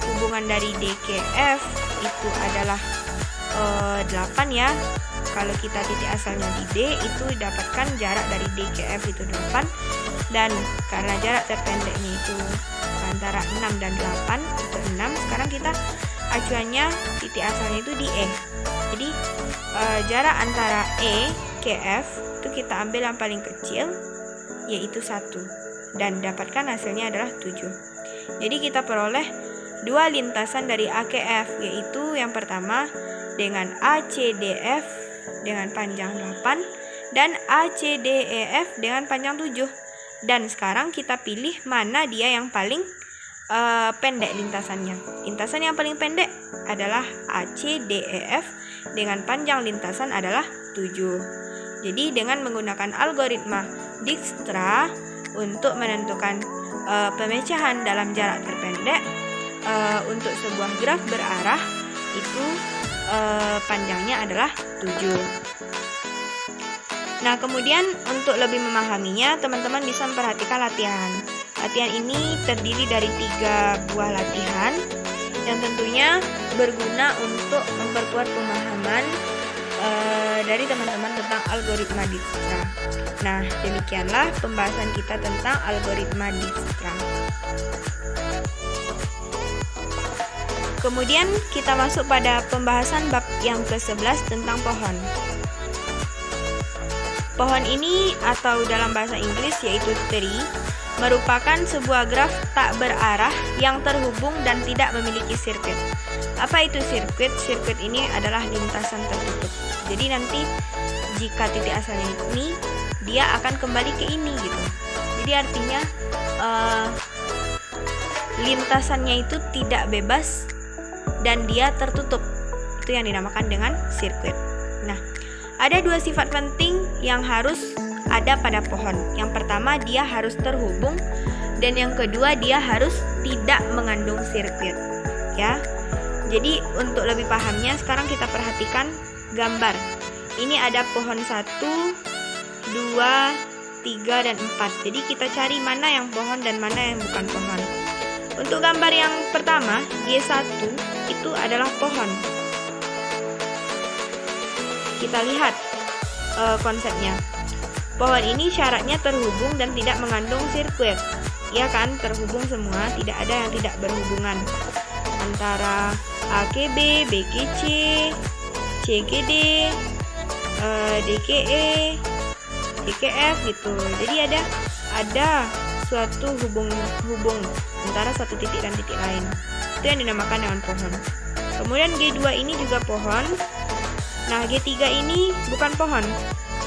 hubungan dari D ke F itu adalah 8 ya. Kalau kita titik asalnya di D, itu dapatkan jarak dari D ke F itu 8. Dan karena jarak terpendeknya itu antara 6 dan 8 itu 6. Sekarang kita acuannya titik asalnya itu di E. Jadi jarak antara E ke F itu kita ambil yang paling kecil, yaitu 1, dan dapatkan hasilnya adalah 7. Jadi kita peroleh dua lintasan dari A ke F, yaitu yang pertama dengan ACDF dengan panjang 8 dan ACDEF dengan panjang 7. Dan sekarang kita pilih mana dia yang paling pendek lintasannya. Lintasan yang paling pendek adalah ACDEF dengan panjang lintasan adalah 7. Jadi dengan menggunakan algoritma Dijkstra untuk menentukan pemecahan dalam jarak terpendek untuk sebuah graf berarah itu panjangnya adalah 7. Nah, kemudian untuk lebih memahaminya, teman-teman bisa memperhatikan latihan. Latihan ini terdiri dari 3 buah latihan yang tentunya berguna untuk memperkuat pemahaman dari teman-teman tentang algoritma Dijkstra. Nah, demikianlah pembahasan kita tentang algoritma Dijkstra. Kemudian kita masuk pada pembahasan bab yang ke-11 tentang pohon. Pohon ini atau dalam bahasa Inggris yaitu tree merupakan sebuah graf tak berarah yang terhubung dan tidak memiliki sirkuit. Apa itu sirkuit? Sirkuit ini adalah lintasan tertutup. Jadi nanti jika titik asalnya ini dia akan kembali ke ini gitu. Jadi artinya lintasannya itu tidak bebas dan dia tertutup. Itu yang dinamakan dengan sirkuit. Nah, ada dua sifat penting yang harus ada pada pohon. Yang pertama, dia harus terhubung, dan yang kedua, dia harus tidak mengandung sirkuit. Ya. Jadi untuk lebih pahamnya, sekarang kita perhatikan gambar. Ini ada pohon 1, 2, 3, dan 4. Jadi kita cari mana yang pohon dan mana yang bukan pohon. Untuk gambar yang pertama, G1 itu adalah pohon. Kita lihat konsepnya. Pohon ini syaratnya terhubung dan tidak mengandung sirkuit. Ya kan, terhubung semua, tidak ada yang tidak berhubungan antara AKB, BKC, CKD, DKE, DKF gitu. Jadi ada suatu hubung antara satu titik dan titik lain. Itu yang dinamakan dengan pohon. Kemudian G2 ini juga pohon. Nah, G3 ini bukan pohon.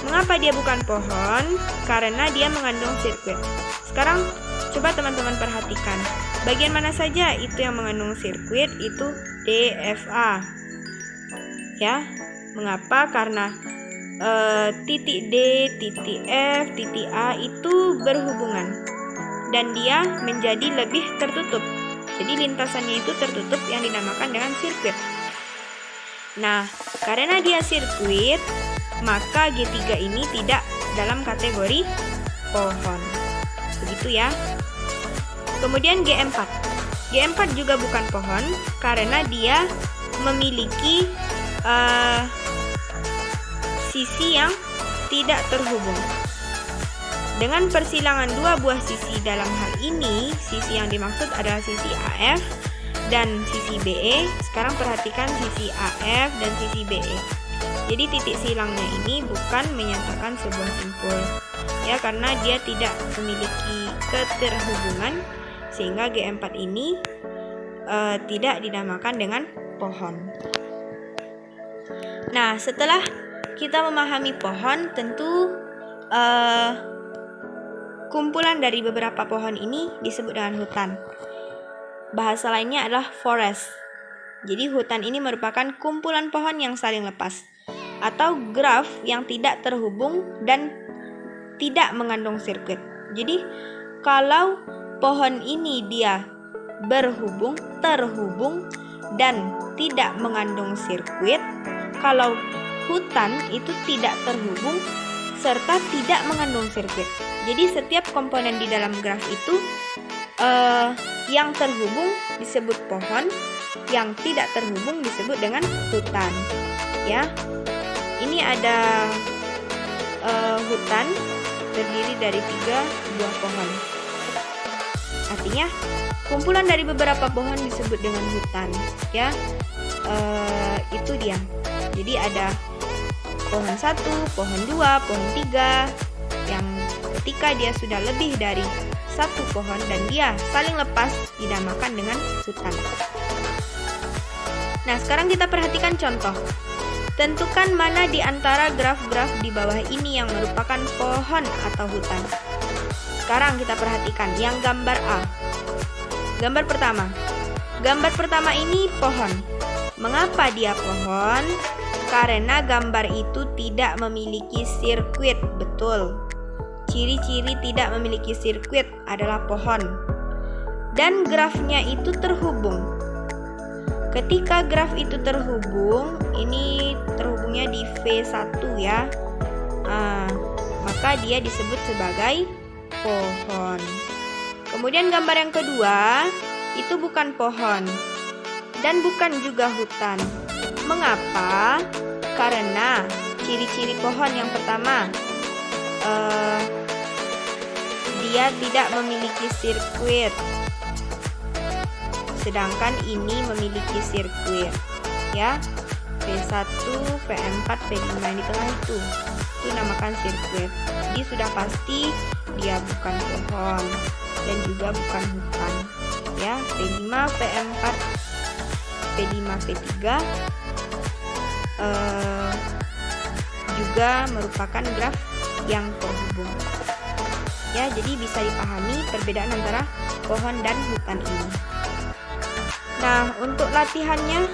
Mengapa dia bukan pohon? Karena dia mengandung sirkuit. Sekarang coba teman-teman perhatikan. Bagian mana saja itu yang mengandung sirkuit? Itu DFA. Ya. Mengapa? Karena titik D, titik F, titik A itu berhubungan. Dan dia menjadi lebih tertutup. Jadi lintasannya itu tertutup yang dinamakan dengan sirkuit. Nah, karena dia sirkuit, maka G3 ini tidak dalam kategori pohon. Begitu ya. Kemudian G4. G4 juga bukan pohon karena dia memiliki sisi yang tidak terhubung. Dengan persilangan dua buah sisi dalam hal ini, sisi yang dimaksud adalah sisi AF dan sisi BE. Sekarang perhatikan sisi AF dan sisi BE. Jadi titik silangnya ini bukan menyatakan sebuah simpul, ya, karena dia tidak memiliki keterhubungan, sehingga G4 ini tidak dinamakan dengan pohon. Nah, setelah kita memahami pohon, tentu kumpulan dari beberapa pohon ini disebut dengan hutan. Bahasa lainnya adalah forest. Jadi hutan ini merupakan kumpulan pohon yang saling lepas atau graf yang tidak terhubung dan tidak mengandung sirkuit. Jadi kalau pohon ini dia terhubung dan tidak mengandung sirkuit, kalau hutan itu tidak terhubung serta tidak mengandung sirkuit. Jadi setiap komponen di dalam graf itu yang terhubung disebut pohon, yang tidak terhubung disebut dengan hutan. Ya, ini ada hutan terdiri dari 3 buah pohon. Artinya kumpulan dari beberapa pohon disebut dengan hutan. Ya, itu dia. Jadi ada pohon 1, pohon 2, pohon 3 yang ketika dia sudah lebih dari 1 pohon dan dia saling lepas dinamakan dengan hutan. Nah, sekarang kita perhatikan contoh. Tentukan mana di antara graf-graf di bawah ini yang merupakan pohon atau hutan. Sekarang kita perhatikan yang gambar A. Gambar pertama. Gambar pertama ini pohon. Mengapa dia pohon? Karena gambar itu tidak memiliki sirkuit. Betul. Ciri-ciri tidak memiliki sirkuit adalah pohon. Dan grafnya itu terhubung. Ketika graf itu terhubung, ini terhubungnya di V1 ya, maka dia disebut sebagai pohon. Kemudian gambar yang kedua, itu bukan pohon dan bukan juga hutan. Mengapa? Karena ciri-ciri pohon yang pertama, dia tidak memiliki sirkuit. Sedangkan ini memiliki sirkuit, ya. V1, V4, V5 di tengah itu namakan sirkuit. Jadi sudah pasti dia bukan pohon dan juga bukan hutan, ya. V5, V4, V5, V3 juga merupakan graf yang terhubung. Ya, jadi bisa dipahami perbedaan antara pohon dan hutan ini. Nah, untuk latihannya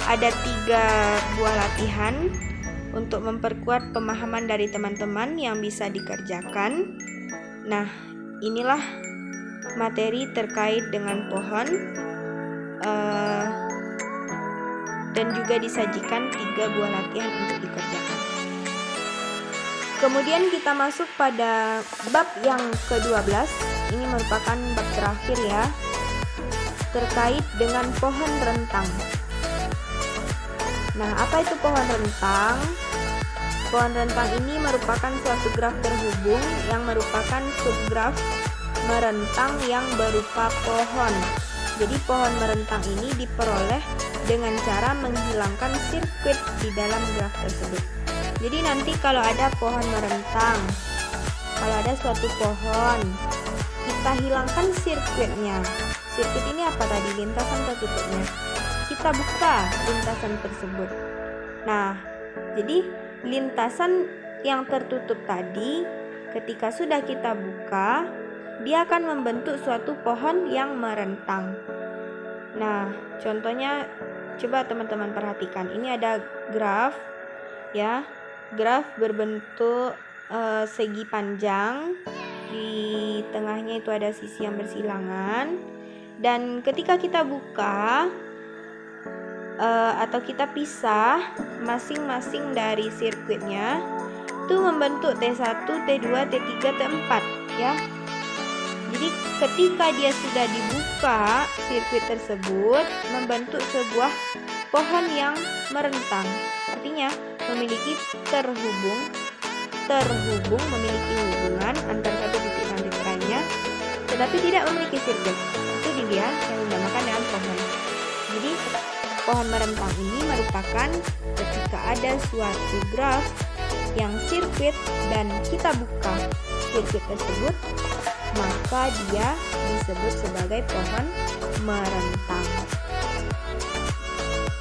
ada 3 buah latihan untuk memperkuat pemahaman dari teman-teman yang bisa dikerjakan. Nah, inilah materi terkait dengan pohon dan juga disajikan 3 buah latihan untuk dikerjakan. Kemudian kita masuk pada bab yang ke-12. Ini merupakan bab terakhir ya, terkait dengan pohon rentang. Nah, apa itu pohon rentang? Pohon rentang ini merupakan suatu graf terhubung yang merupakan subgraf merentang yang berupa pohon. Jadi pohon merentang ini diperoleh dengan cara menghilangkan sirkuit di dalam graf tersebut. Jadi nanti kalau ada pohon merentang, kalau ada suatu pohon, kita hilangkan sirkuitnya. Sirkuit ini apa tadi? Lintasan tertutupnya. Kita buka lintasan tersebut. Nah, jadi lintasan yang tertutup tadi, ketika sudah kita buka, dia akan membentuk suatu pohon yang merentang. Nah, contohnya coba teman-teman perhatikan. Ini ada graf ya. Graf berbentuk segi panjang. Di tengahnya itu ada sisi yang bersilangan. Dan ketika kita buka atau kita pisah masing-masing dari sirkuitnya, itu membentuk T1, T2, T3, T4 ya. Jadi ketika dia sudah dibuka, sirkuit tersebut membentuk sebuah pohon yang merentang. Artinya memiliki memiliki hubungan antara satu titik dan titik lainnya, tetapi tidak memiliki sirkuit. Itu dia yang dinamakan dengan pohon. Jadi pohon merentang ini merupakan ketika ada suatu graf yang sirkuit dan kita buka sirkuit tersebut, maka dia disebut sebagai pohon merentang.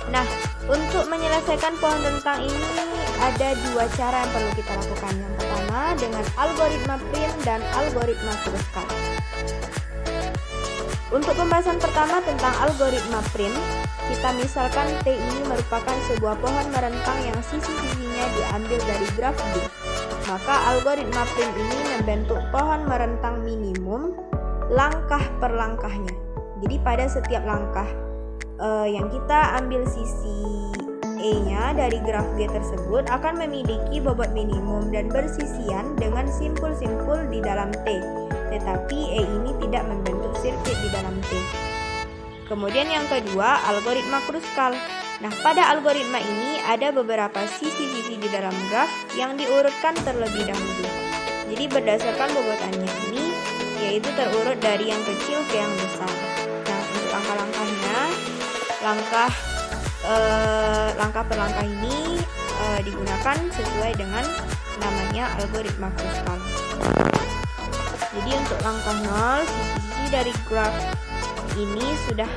Nah, untuk menyelesaikan pohon rentang ini ada 2 cara yang perlu kita lakukan. Yang pertama dengan algoritma Prim dan algoritma Kruskal. Untuk pembahasan pertama tentang algoritma Prim, kita misalkan T ini merupakan sebuah pohon merentang yang sisi-sisinya diambil dari graf G. Maka algoritma Prim ini membentuk pohon merentang minimum langkah per langkahnya. Jadi pada setiap langkah yang kita ambil sisi E-nya dari graf G tersebut akan memiliki bobot minimum dan bersisian dengan simpul-simpul di dalam T. Tetapi E ini tidak membentuk sirkuit di dalam T. Kemudian yang kedua, algoritma Kruskal. Nah, pada algoritma ini ada beberapa sisi-sisi di dalam graf yang diurutkan terlebih dahulu. Jadi berdasarkan bobotannya ini, yaitu terurut dari yang kecil ke yang besar. Nah, untuk langkah-langkahnya, langkah per langkah ini digunakan sesuai dengan namanya algoritma Kruskal. Jadi untuk langkah 0, sisi-sisi dari graf ini sudah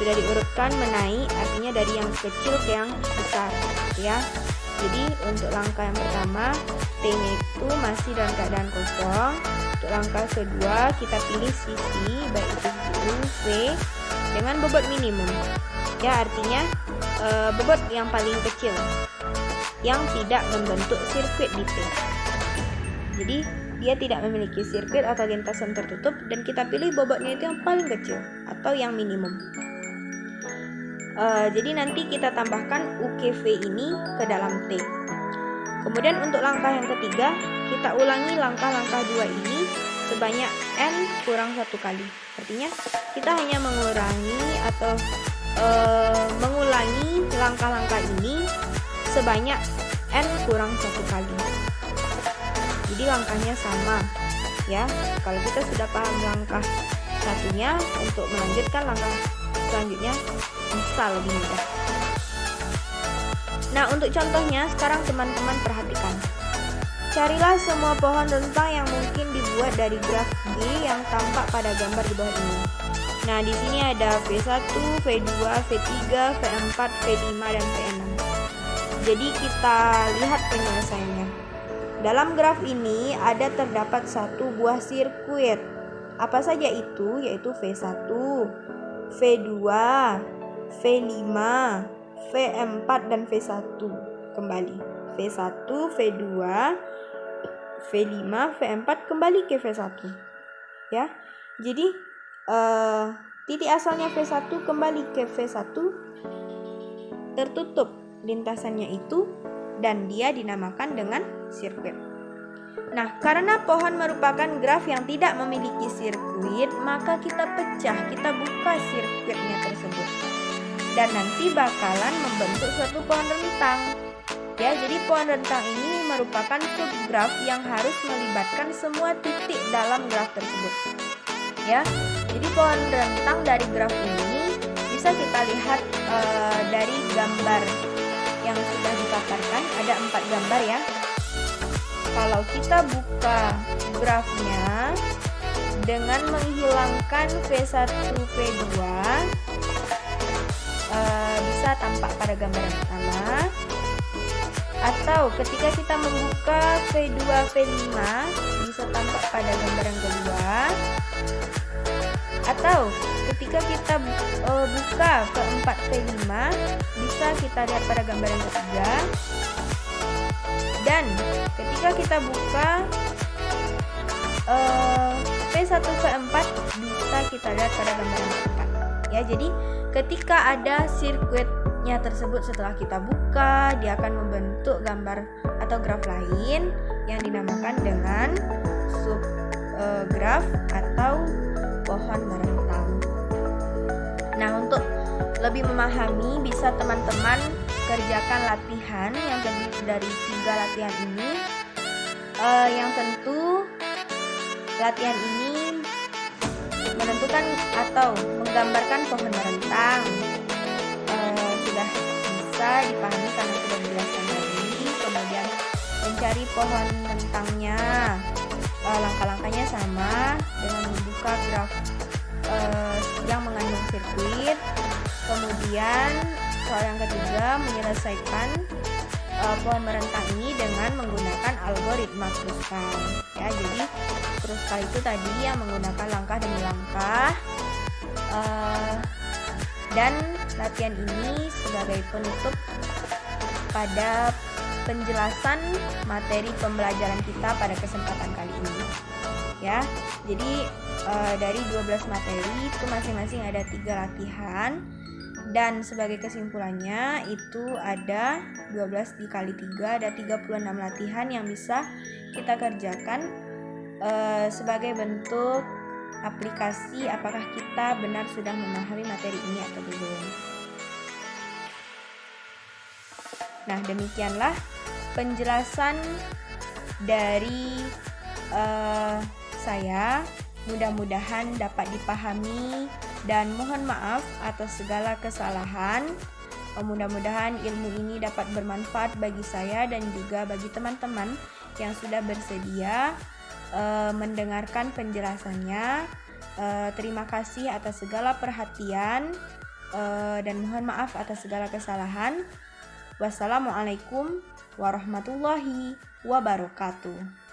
diurutkan menaik, artinya dari yang kecil ke yang besar ya. Jadi untuk langkah yang pertama, T-nya itu masih dalam keadaan kosong. Untuk langkah kedua, kita pilih sisi, baik itu sisi U, V dengan bobot minimum ya, artinya bobot yang paling kecil yang tidak membentuk sirkuit di T. Jadi dia tidak memiliki sirkuit atau lintasan tertutup, dan kita pilih bobotnya itu yang paling kecil atau yang minimum. Jadi nanti kita tambahkan UKV ini ke dalam T. Kemudian untuk langkah yang ketiga, kita ulangi langkah-langkah 2 ini sebanyak N kurang 1 kali. Artinya kita hanya mengurangi atau mengulangi langkah-langkah ini sebanyak N kurang 1 kali. Jadi langkahnya sama ya. Kalau kita sudah paham langkah satunya, untuk melanjutkan langkah selanjutnya bisa lebih mudah. Nah, untuk contohnya sekarang teman-teman perhatikan. Carilah semua pohon rentang yang mungkin dibuat dari graf G yang tampak pada gambar di bawah ini. Nah, di sini ada V1, V2, V3, V4, V5 dan V6. Jadi kita lihat penyelesaiannya. Dalam graf ini ada terdapat satu buah sirkuit. Apa saja itu? Yaitu V1, V2, V5, V4 dan V1. Kembali V1, V2, V5, V4 kembali ke V1. Ya. Jadi titik asalnya V1 kembali ke V1, tertutup lintasannya itu, dan dia dinamakan dengan sirkuit. Nah, karena pohon merupakan graf yang tidak memiliki sirkuit, maka kita buka sirkuitnya tersebut. Dan nanti bakalan membentuk suatu pohon rentang. Ya, jadi pohon rentang ini merupakan subgraf yang harus melibatkan semua titik dalam graf tersebut. Ya, jadi pohon rentang dari graf ini bisa kita lihat dari gambar yang sudah dipaparkan. Ada 4 gambar ya. Kalau kita buka grafnya dengan menghilangkan V1, V2, bisa tampak pada gambar yang pertama. Atau ketika kita membuka V2, V5, bisa tampak pada gambar yang kedua. Atau ketika kita buka V4, V5, bisa kita lihat pada gambar yang ketiga. Dan ketika kita buka V1, V4, bisa kita lihat pada gambar yang keempat. Ya, jadi ketika ada sirkuitnya tersebut setelah kita buka, dia akan membentuk gambar atau graf lain yang dinamakan dengan subgraf atau pohon merentang. Nah, untuk lebih memahami, bisa teman-teman kerjakan latihan yang terdiri dari 3 latihan ini. Yang tentu latihan ini menentukan atau menggambarkan pohon merentang. Sudah bisa dipahami karena sudah dijelaskan tadi. Kemudian mencari pohon rentangnya, langkah-langkahnya sama dengan membuka graf yang mengandung sirkuit. Kemudian soal yang ketiga, menyelesaikan pohon merentang ini dengan menggunakan algoritma Kruskal. Ya, jadi Kruskal itu tadi yang menggunakan langkah demi langkah. Dan latihan ini sebagai penutup pada penjelasan materi pembelajaran kita pada kesempatan kali ini. Ya, jadi dari 12 materi itu masing-masing ada 3 latihan. Dan sebagai kesimpulannya itu ada 12 dikali 3, ada 36 latihan yang bisa kita kerjakan sebagai bentuk aplikasi apakah kita benar sudah memahami materi ini atau belum. Nah, demikianlah penjelasan dari saya. Mudah-mudahan dapat dipahami dan mohon maaf atas segala kesalahan. Mudah-mudahan ilmu ini dapat bermanfaat bagi saya dan juga bagi teman-teman yang sudah bersedia mendengarkan penjelasannya. Terima kasih atas segala perhatian dan mohon maaf atas segala kesalahan. Wassalamualaikum warahmatullahi wabarakatuh.